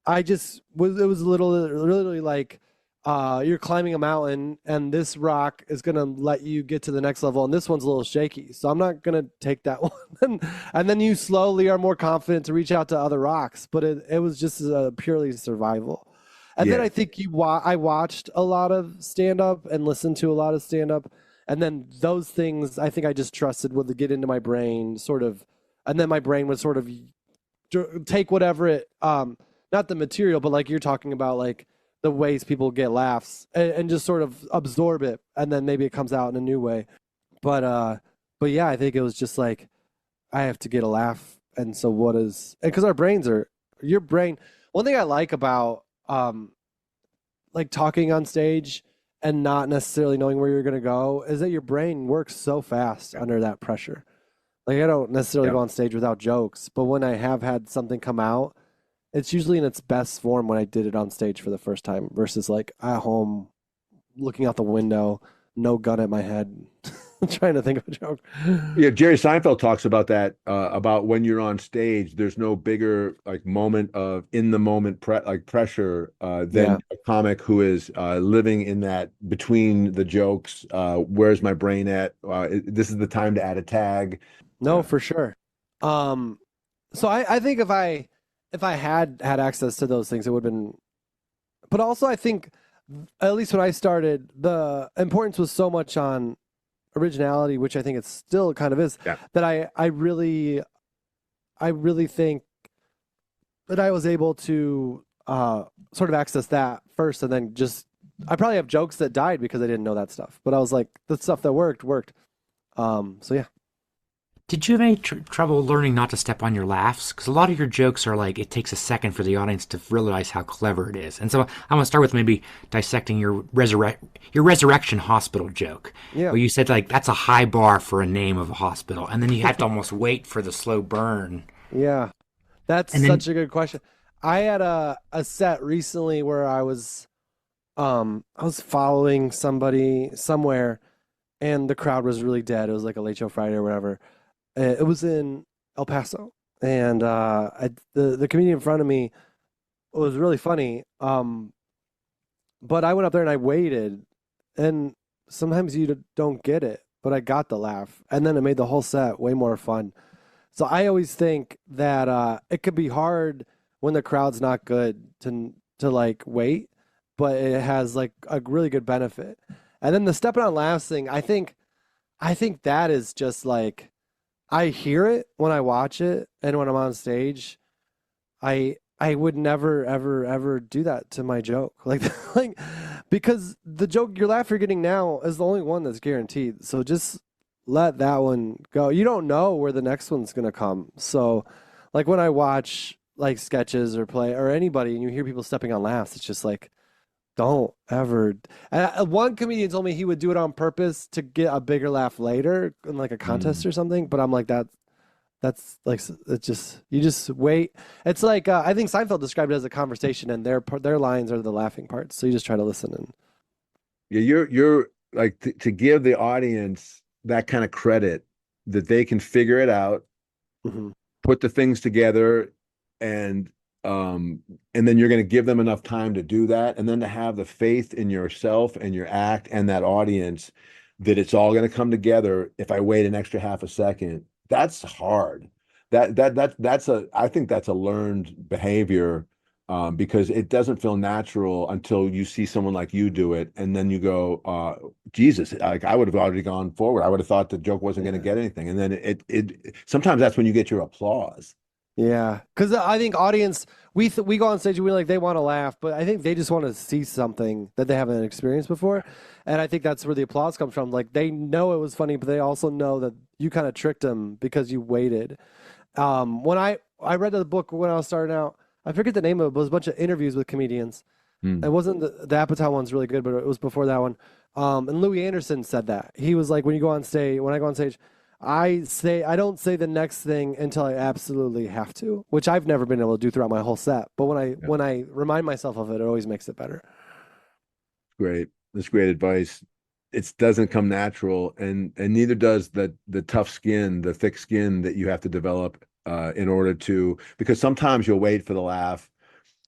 It was literally like you're climbing a mountain and this rock is going to let you get to the next level, and this one's a little shaky, so I'm not going to take that one. And then you slowly are more confident to reach out to other rocks, but it was just purely survival. And then Yeah. I think I watched a lot of stand up and listened to a lot of stand up, and then those things I think I just trusted would get into my brain sort of, and then my brain would sort of take whatever it not the material, but like you're talking about, like the ways people get laughs, and just sort of absorb it, and then maybe it comes out in a new way. But yeah, I think it was just like I have to get a laugh, and so what is, and because our brains are your brain. One thing I like about like talking on stage and not necessarily knowing where you're going to go is that your brain works so fast under that pressure. Like I don't necessarily Yeah. go on stage without jokes, but when I have had something come out, it's usually in its best form when I did it on stage for the first time versus like at home looking out the window, no gun at my head, trying to think of a joke. Yeah, Jerry Seinfeld talks about that, about when you're on stage, there's no bigger like moment of in the moment pressure than Yeah. a comic who is living in that between the jokes. Where's my brain at? This is the time to add a tag. No, for sure. So I think if I had access to those things, it would have been. But also, I think at least when I started, the importance was so much on originality, which I think it still kind of is. Yeah. That I really think that I was able to sort of access that first, and then just I probably have jokes that died because I didn't know that stuff. But I was like, the stuff that worked. So yeah. Did you have any trouble learning not to step on your laughs? Because a lot of your jokes are like, it takes a second for the audience to realize how clever it is. And so I want to start with maybe dissecting your resurrection hospital joke. Yeah. Where you said like, that's a high bar for a name of a hospital. And then you have to almost wait for the slow burn. Yeah, that's And then- such a good question. I had a set recently where I was following somebody somewhere, and the crowd was really dead. It was like a late show Friday or whatever. It was in El Paso, and the comedian in front of me was really funny. But I went up there and I waited, and sometimes you don't get it, but I got the laugh, and then it made the whole set way more fun. So I always think that it could be hard when the crowd's not good to like wait, but it has like a really good benefit. And then the stepping on laughs thing, I think that is just like I hear it when I watch it, and when I'm on stage, I would never ever do that to my joke, like because the joke your laugh you're getting now is the only one that's guaranteed. So just let that one go. You don't know where the next one's gonna come. So like when I watch like sketches or play or anybody, and you hear people stepping on laughs, it's just like Don't ever. One comedian told me he would do it on purpose to get a bigger laugh later in like a contest Mm. or something. But I'm like that's like it's just you just wait. It's like I think Seinfeld described it as a conversation, and their lines are the laughing parts. So you just try to listen and Yeah, you're like to give the audience that kind of credit that they can figure it out, hmm put the things together, and and then you're going to give them enough time to do that, and then to have the faith in yourself and your act and that audience that it's all going to come together if I wait an extra half a second. That's hard. That's a I think that's a learned behavior, because it doesn't feel natural until you see someone like you do it, and then you go, Jesus, like I would have already gone forward. I would have thought the joke wasn't going to yeah. get anything, and then it sometimes that's when you get your applause. Yeah, because I think audience we go on stage and we like they want to laugh, but I think they just want to see something that they haven't experienced before, and I think that's where the applause comes from. Like they know it was funny, but they also know that you kind of tricked them because you waited. When I read the book when I was starting out, I forget the name of it, but it was a bunch of interviews with comedians. It Hmm. wasn't the Apatow one's really good, but it was before that one. And Louis Anderson said that he was like, when you go on stage, when I go on stage, I don't say the next thing until I absolutely have to, which I've never been able to do throughout my whole set. But Yeah, when I remind myself of it, it always makes it better. great. That's great advice. It doesn't come natural, and neither does the tough skin, the thick skin that you have to develop in order to, because sometimes you'll wait for the laugh.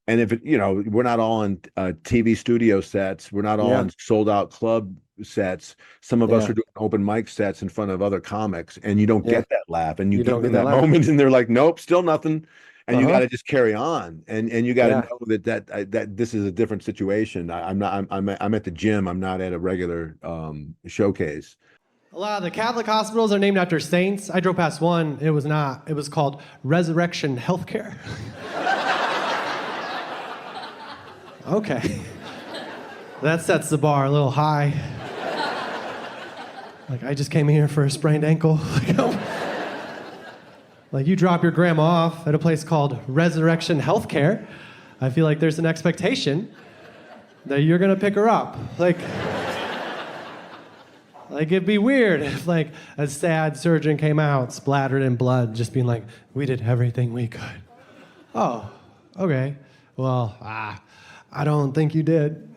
And if it, we're not all on TV studio sets, we're not all Yeah, on sold out club sets. Some of us yeah, are doing open mic sets in front of other comics, and you don't yeah. get that laugh, and you You give don't get them that that laugh. moment, and they're like, "Nope, still nothing," and you got Uh-huh. to just carry on, and you got to Yeah. know that this is a different situation. I'm not. I'm at the gym. I'm not at a regular showcase. A lot of the Catholic hospitals are named after saints. I drove past one. It was not. It was called Resurrection Healthcare. Okay. That sets the bar a little high. Like, I just came here for a sprained ankle. Like, you drop your grandma off at a place called Resurrection Healthcare. I feel like there's an expectation that you're gonna pick her up. Like it'd be weird if like a sad surgeon came out splattered in blood, just being like, "We did everything we could." Oh, okay. Well, I don't think you did.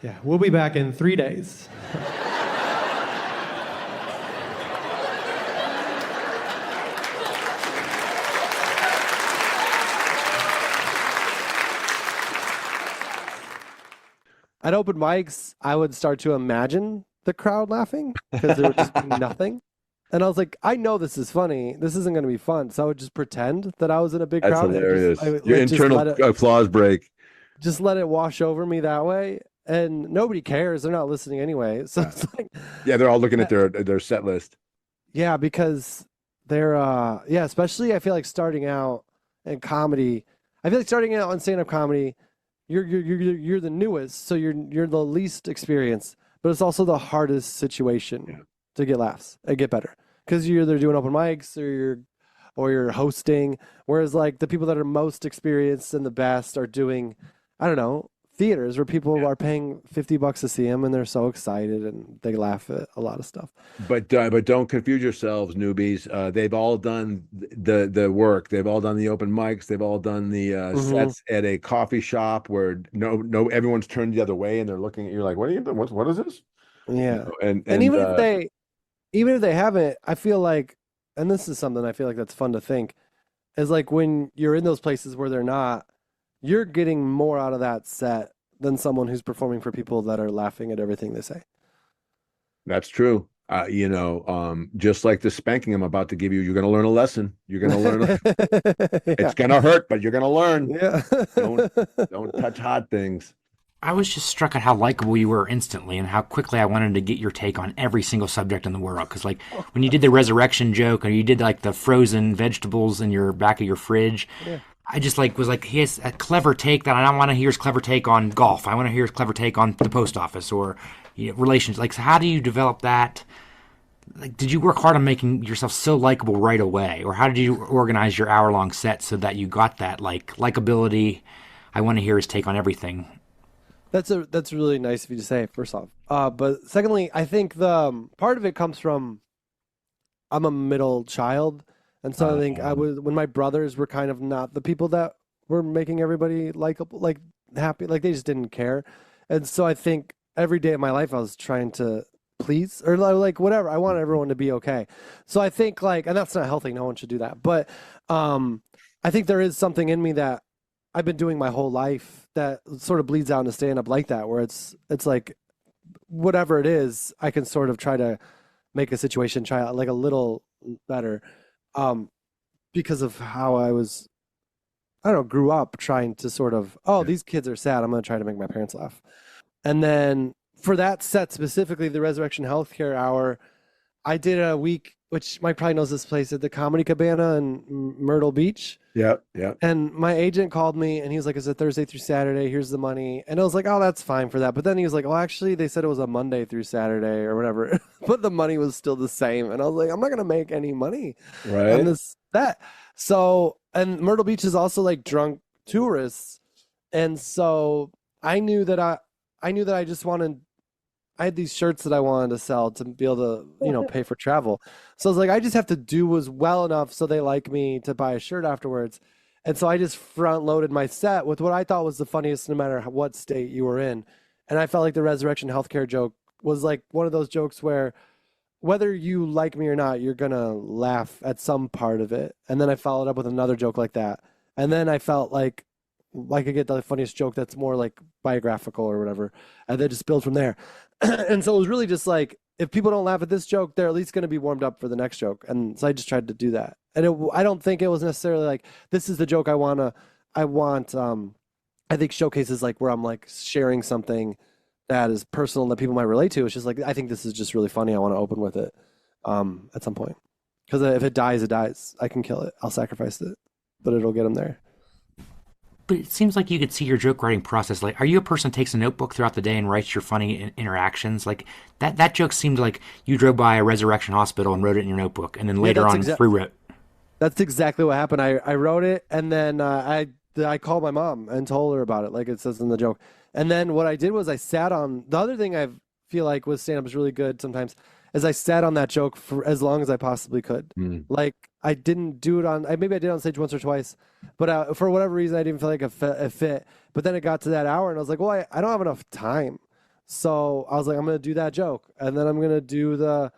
Yeah, we'll be back in 3 days. At open mics, I would start to imagine the crowd laughing because there would just be nothing. And I was like, I know this is funny. This isn't going to be fun. So I would just pretend that I was in a big That's crowd and I hilarious. would Your like internal applause break. just let it wash over me that way. And nobody cares. They're not listening anyway. So Yeah, it's like, yeah, they're all looking uh, at their set list. yeah, because they're, yeah, especially I feel like starting out in comedy. I feel like starting out in stand-up comedy, you're the newest, so you're the least experienced, but it's also the hardest Yeah. situation to get laughs and get better because you're either doing open mics or you're hosting. Whereas like the people that are most experienced and the best are doing, I don't know, theaters where people are paying $50 to see them and they're so excited and they laugh at a lot of stuff. But don't confuse yourselves, newbies. They've all done the work. They've all done the open mics. They've all done the hmm sets at a coffee shop where no everyone's turned the other way and they're looking at you like, what are you doing? What is this? Yeah, And and even if they haven't, I feel like, and this is something I feel like that's fun to think, is like when you're in those places where they're not, you're getting more out of that set than someone who's performing for people that are laughing at everything they say. that's true. Just like the spanking I'm about to give you, you're going to learn a lesson. You're going to learn. Yeah. It's going to hurt, but you're going to learn. Yeah. Don't don't touch hot things. I was just struck at how likable you were instantly and how quickly I wanted to get your take on every single subject in the world. Because, like, when you did the resurrection joke or you did, like, the frozen vegetables in your back of your fridge, Yeah. I just, like, was like, he has a clever take that I don't want to hear his clever take on golf. I want to hear his clever take on the post office or relations. Like, so how do you develop that? Like, did you work hard on making yourself so likable right away? Or how did you organize your hour-long set so that you got that, like, likability I want to hear his take on everything. That's really nice of you to say, first off. But secondly, I think the part of it comes from I'm a middle child, and so I think I was when my brothers were kind of not the people that were making everybody likable, like happy, like they just didn't care, and so I think every day of my life I was trying to please or like whatever. I want everyone to be okay. So I think like, and that's not healthy. No one should do that. But I think there is something in me that I've been doing my whole life that sort of bleeds out into stand up like that, where it's like whatever it is, I can sort of try to make a situation try out like a little better, um, because of how I was, I don't know, grew up trying to sort of, oh, these kids are sad. I'm going to try to make my parents laugh. And then for that set specifically, the Resurrection Healthcare Hour, I did a week, which Mike probably knows this place, at the Comedy Cabana in Myrtle Beach. Yep, yep. And my agent called me and he was like, it's a Thursday through Saturday. Here's the money. And I was like, oh, that's fine for that. But then he was like, well, actually, they said it was a Monday through Saturday or whatever. But the money was still the same. And I was like, I'm not going to make any money Right. on that. So, and Myrtle Beach is also like drunk tourists. And so I knew that I just wanted, I had these shirts that I wanted to sell to be able to, pay for travel. So I was like, I just have to do as well enough so they like me to buy a shirt afterwards. And so I just front loaded my set with what I thought was the funniest, no matter what state you were in. And I felt like the Resurrection Healthcare joke was like one of those jokes where whether you like me or not, you're going to laugh at some part of it. And then I followed up with another joke like that. And then I felt like I could get the funniest joke that's more like biographical or whatever. And then just build from there. And so it was really just like, if people don't laugh at this joke, they're at least going to be warmed up for the next joke. And so I just tried to do that. And I don't think it was necessarily like, this is the joke I think showcases like where I'm like sharing something that is personal that people might relate to. It's just like, I think this is just really funny. I want to open with it at some point. Because if it dies, it dies. I can kill it. I'll sacrifice it. But it'll get them there. But it seems like you could see your joke writing process. Like, are you a person who takes a notebook throughout the day and writes your funny interactions? Like that joke seemed like you drove by a resurrection hospital and wrote it in your notebook, and then later on rewrote. That's exactly what happened. I wrote it, and then I called my mom and told her about it, like it says in the joke. And then what I did was I sat on the other thing I feel like with stand up is really good sometimes is I sat on that joke for as long as I possibly could. Like I didn't do it maybe I did on stage once or twice, but for whatever reason I didn't feel like it fit. But then it got to that hour and I was like, well, I don't have enough time. So I was like, I'm going to do that joke. And then I'm going to do the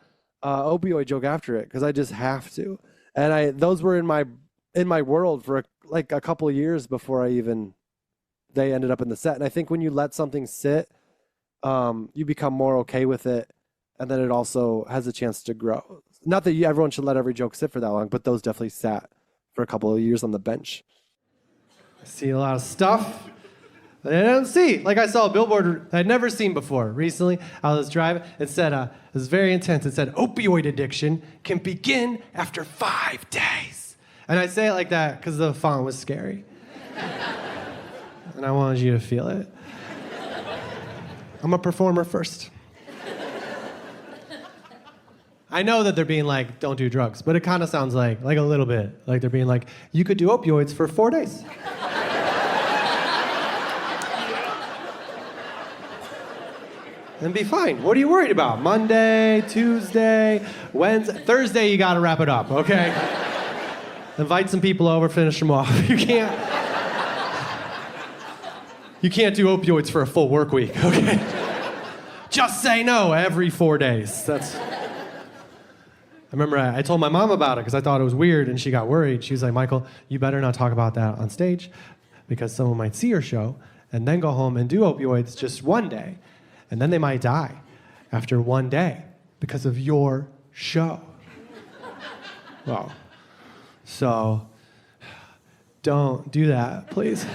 opioid joke after it because I just have to. And those were in my world for a couple of years before they ended up in the set. And I think when you let something sit, you become more okay with it. And then it also has a chance to grow. Not that everyone should let every joke sit for that long, but those definitely sat for a couple of years on the bench. I see a lot of stuff that I don't see. Like I saw a billboard I'd never seen before recently. I was driving. It said, it was very intense. It said, opioid addiction can begin after 5 days. And I say it like that because the font was scary. And I wanted you to feel it. I'm a performer first. I know that they're being like, don't do drugs, but it kind of sounds like a little bit, like they're being like, you could do opioids for 4 days. And be fine. What are you worried about? Monday, Tuesday, Wednesday, Thursday, you gotta wrap it up, okay? Invite some people over, finish them off. You can't do opioids for a full work week, okay? Just say no every 4 days. I remember I told my mom about it because I thought it was weird and she got worried. She was like, Michael, you better not talk about that on stage because someone might see your show and then go home and do opioids just 1 day. And then they might die after 1 day because of your show. Well, so don't do that, please.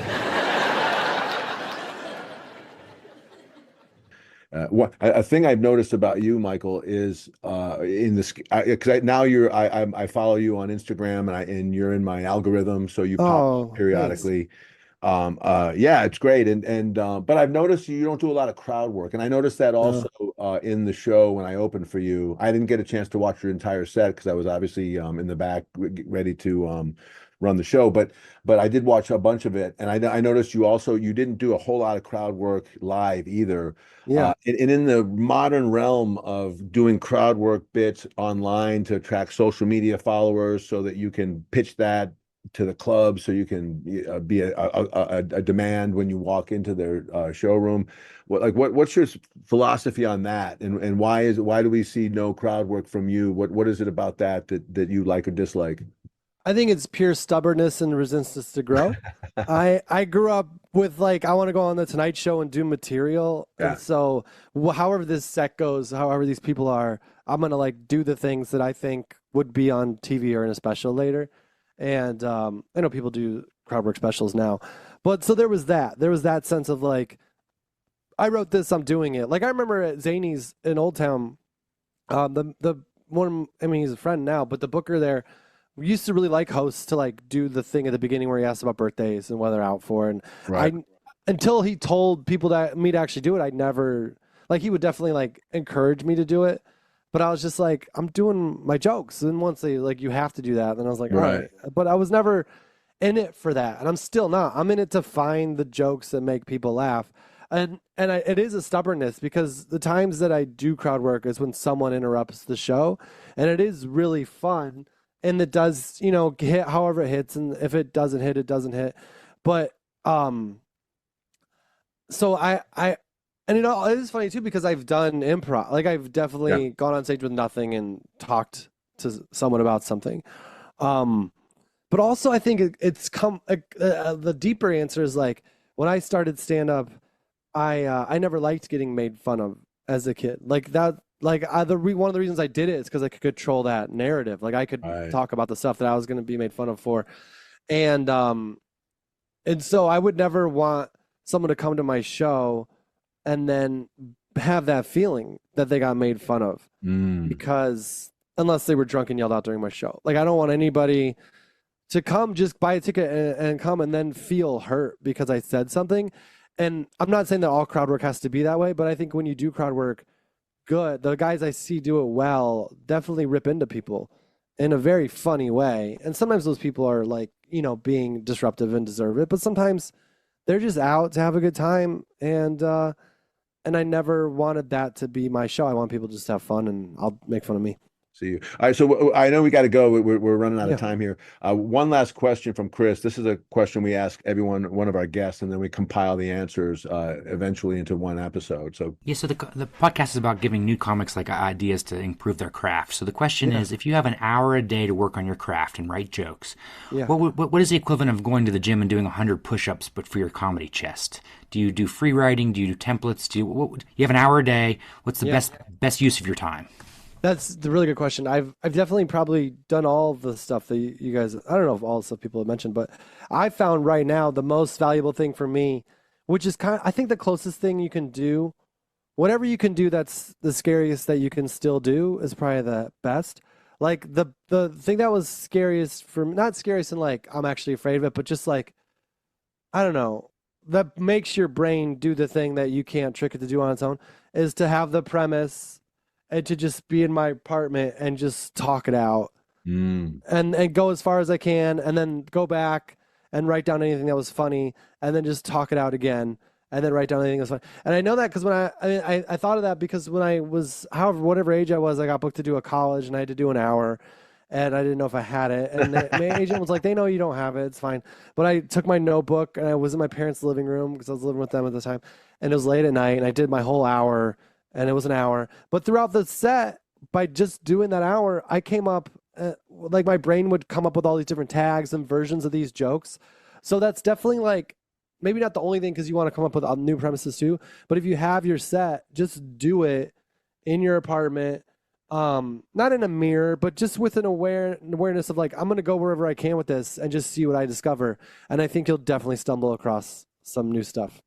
A thing I've noticed about you, Michael, is in this because I follow you on Instagram and you're in my algorithm, so you pop up periodically. Yeah, it's great, but I've noticed you don't do a lot of crowd work, and I noticed that also in the show when I opened for you. I didn't get a chance to watch your entire set because I was obviously in the back ready to run the show. But I did watch a bunch of it, and I noticed you didn't do a whole lot of crowd work live either. Yeah. And in the modern realm of doing crowd work bits online to attract social media followers so that you can pitch that to the club, so you can be a demand when you walk into their showroom. What's your philosophy on that, and why do we see no crowd work from you? What is it about that you like or dislike? I think it's pure stubbornness and resistance to grow. I grew up with like I want to go on the Tonight Show and do material, Yeah. and so however this set goes, however these people are, I'm gonna like do the things that I think would be on TV or in a special later. And I know people do crowd work specials now, but so there was that sense of like I wrote this, I'm doing it. Like I remember at Zany's in Old Town, the one, I mean he's a friend now, but the booker there. We used to really like hosts to like do the thing at the beginning where he asked about birthdays and what they're out for. And Right. until he told people that me to actually do it, I never like he would definitely like encourage me to do it. But I was just like, I'm doing my jokes. And once they like you have to do that, then I was like, all Right. right. But I was never in it for that. And I'm still not. I'm in it to find the jokes that make people laugh. It is a stubbornness because the times that I do crowd work is when someone interrupts the show, and it is really fun. And it does, hit however it hits, and if it doesn't hit, it doesn't hit. But so and it is funny too because I've done improv. Like I've definitely gone on stage with nothing and talked to someone about something. But also I think it's come the deeper answer is like when I started stand up, I never liked getting made fun of as a kid. Like that. Like one of the reasons I did it is because I could control that narrative. Like I could talk about the stuff that I was going to be made fun of for, and so I would never want someone to come to my show and then have that feeling that they got made fun of because unless they were drunk and yelled out during my show. Like I don't want anybody to come just buy a ticket and come and then feel hurt because I said something. And I'm not saying that all crowd work has to be that way, but I think when you do crowd work good, the guys I see do it well definitely rip into people in a very funny way. And sometimes those people are like, being disruptive and deserve it, but sometimes they're just out to have a good time. And I never wanted that to be my show. I want people just to have fun, and I'll make fun of me. See you. All right, so I know we got to go. We're running out of time here. One last question from Chris. This is a question we ask one of our guests, and then we compile the answers eventually into one episode. So so the podcast is about giving new comics like ideas to improve their craft. So the question is, if you have an hour a day to work on your craft and write jokes, what is the equivalent of going to the gym and doing 100 push-ups, but for your comedy chest? Do you do free writing? Do you do templates? You have an hour a day? What's the best use of your time? That's the really good question. I've definitely probably done all the stuff that you guys, I don't know if all the stuff people have mentioned, but I found right now the most valuable thing for me, which is I think the closest thing you can do, whatever you can do that's the scariest that you can still do is probably the best. Like the thing that was scariest for me, not scariest in like I'm actually afraid of it, but just like, I don't know, that makes your brain do the thing that you can't trick it to do on its own, is to have the premise and to just be in my apartment and just talk it out and go as far as I can and then go back and write down anything that was funny and then just talk it out again and then write down anything that's funny. And I know that because when I thought of that because when I was, whatever age I was, I got booked to do a college and I had to do an hour and I didn't know if I had it. And my agent was like, they know you don't have it. It's fine. But I took my notebook and I was in my parents' living room because I was living with them at the time. And it was late at night and I did my whole hour. And it was an hour. But throughout the set, by just doing that hour, I came up, like my brain would come up with all these different tags and versions of these jokes. So that's definitely like, maybe not the only thing because you want to come up with new premises too. But if you have your set, just do it in your apartment, not in a mirror, but just with an awareness of like, I'm going to go wherever I can with this and just see what I discover. And I think you'll definitely stumble across some new stuff.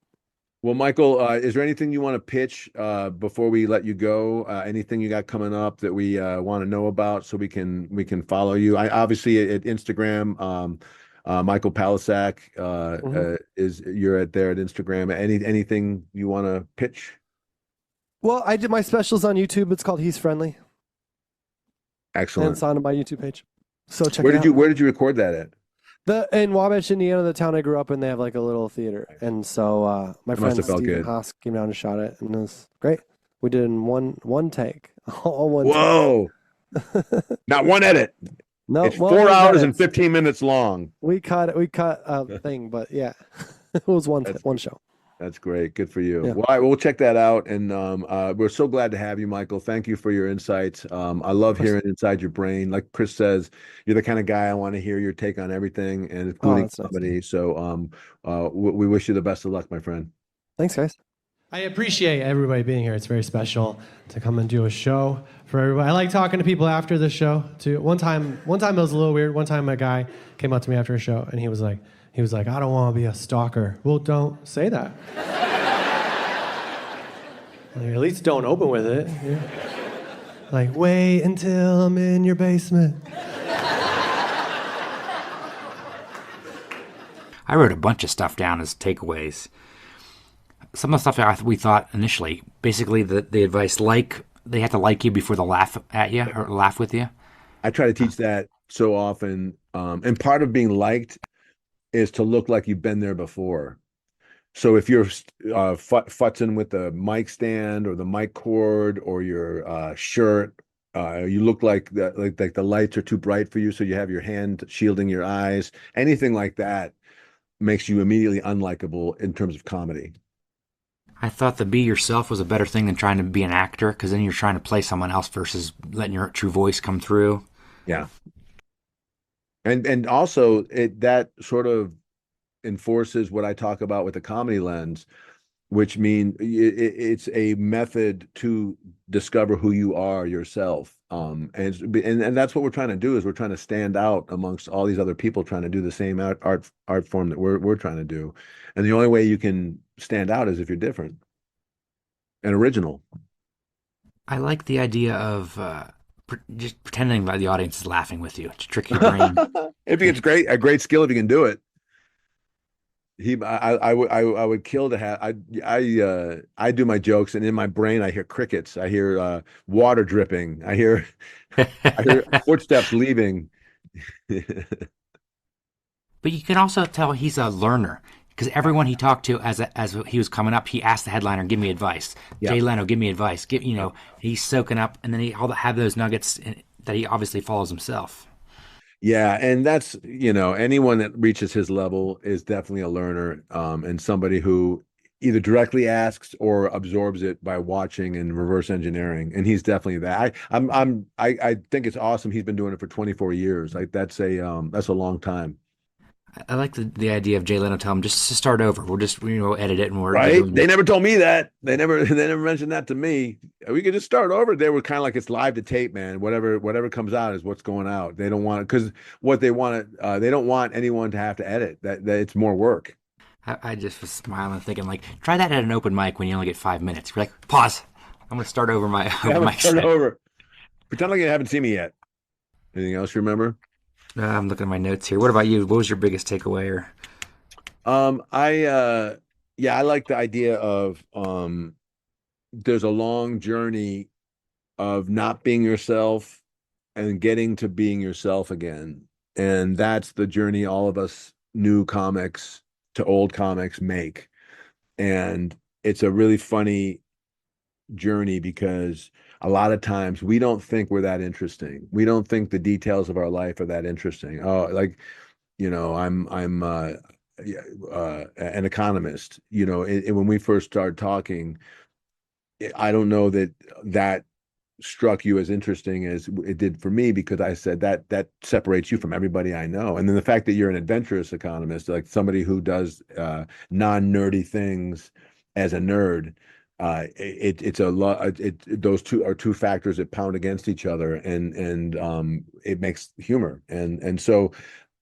Well, Michael, is there anything you want to pitch before we let you go? Anything you got coming up that we want to know about so we can follow you? I obviously at Instagram, Michael Palascak is you're there at Instagram. Anything you want to pitch? Well, I did my specials on YouTube. It's called He's Friendly. Excellent. And it's on my YouTube page. So check Where it did out. Where did you record that at? In Wabash, Indiana, the town I grew up in, they have like a little theater, and so my It must friend have felt Stephen good. Haas came down and shot it, and it was great. We did it in one take, all one take. Whoa! Not one edit. No, It's well, 4 there's hours and edits. 15 minutes long. We cut a thing, but yeah, it was That's one show. That's great. Good for you. Yeah, Well, we'll check that out. And we're so glad to have you, Michael. Thank you for your insights. I of love course. hearing inside your brain. Like Chris says, you're the kind of guy I want to hear your take on everything, and Oh, including that's nice. comedy. So we wish you the best of luck, my friend. Thanks, guys. I appreciate everybody being here. It's very special to come and do a show for everybody. I like talking to people after the show too. One time it was a little weird. One time a guy came up to me after a show and he was like, I don't want to be a stalker. Well, don't say that. Like, at least don't open with it. Yeah. Like, wait until I'm in your basement. I wrote a bunch of stuff down as takeaways. Some of the stuff we thought initially, basically the advice, like they have to like you before they laugh at you or laugh with you. I try to teach that so often. And part of being liked is to look like you've been there before. So if you're futzing with the mic stand or the mic cord or your shirt, you look like the lights are too bright for you, so you have your hand shielding your eyes. Anything like that makes you immediately unlikable in terms of comedy. I thought the be yourself was a better thing than trying to be an actor, because then you're trying to play someone else versus letting your true voice come through. Yeah. And also that sort of enforces what I talk about with the comedy lens, which means it's a method to discover who you are yourself. And that's what we're trying to do, is we're trying to stand out amongst all these other people trying to do the same art form that we're trying to do. And the only way you can stand out is if you're different and original. I like the idea of just pretending that the audience is laughing with you to trick your brain. If it's a great skill if you can do it. I would kill to have I do my jokes, and in my brain I hear crickets, I hear water dripping, I hear footsteps leaving. But you can also tell he's a learner, because everyone he talked to as he was coming up, he asked the headliner, "Give me advice." Yeah. Jay Leno, give me advice. He's soaking up, and then he all have those nuggets that he obviously follows himself. Yeah, and that's, anyone that reaches his level is definitely a learner, and somebody who either directly asks or absorbs it by watching and reverse engineering. And he's definitely that. I think it's awesome. He's been doing it for 24 years. Like that's a long time. I like the idea of Jay Leno telling him just to start over. We'll just edit it and we're Right? doing They it. never told me that. They never mentioned that to me. We could just start over. They were kind of like, it's live to tape, man. Whatever comes out is what's going out. They don't want it, because what they want they don't want anyone to have to edit. That it's more work. I just was smiling, thinking like, try that at an open mic when you only get 5 minutes. You're like, pause. I'm gonna start over my Yeah, mic start set. over. Pretend like you haven't seen me yet. Anything else you remember? I'm looking at my notes here. What about you? What was your biggest takeaway? Or I like the idea of there's a long journey of not being yourself and getting to being yourself again. And that's the journey all of us new comics to old comics make. And it's a really funny journey, because a lot of times we don't think we're that interesting. We don't think the details of our life are that interesting. Oh, like, I'm an economist, and when we first started talking, I don't know that struck you as interesting as it did for me, because I said that separates you from everybody I know. And then the fact that you're an adventurous economist, like somebody who does non-nerdy things as a nerd, it's a lot. Those two are two factors that pound against each other, and it makes humor. And so,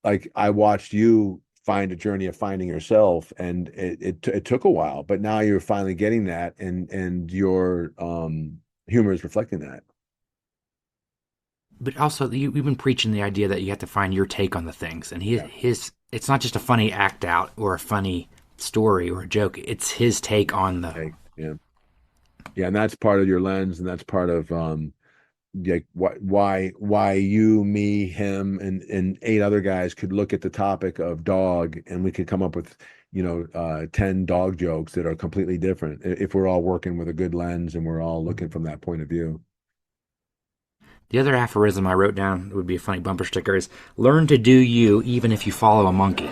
like, I watched you find a journey of finding yourself, and it took a while, but now you're finally getting that, and your humor is reflecting that. but also we've been preaching the idea that you have to find your take on the things, and his it's not just a funny act out or a funny story or a joke. It's his take on the. Okay. Yeah, and that's part of your lens, and that's part of like why you, me, him, and 8 other guys could look at the topic of dog, and we could come up with 10 dog jokes that are completely different if we're all working with a good lens and we're all looking from that point of view. The other aphorism I wrote down would be a funny bumper sticker is learn to do you even if you follow a monkey.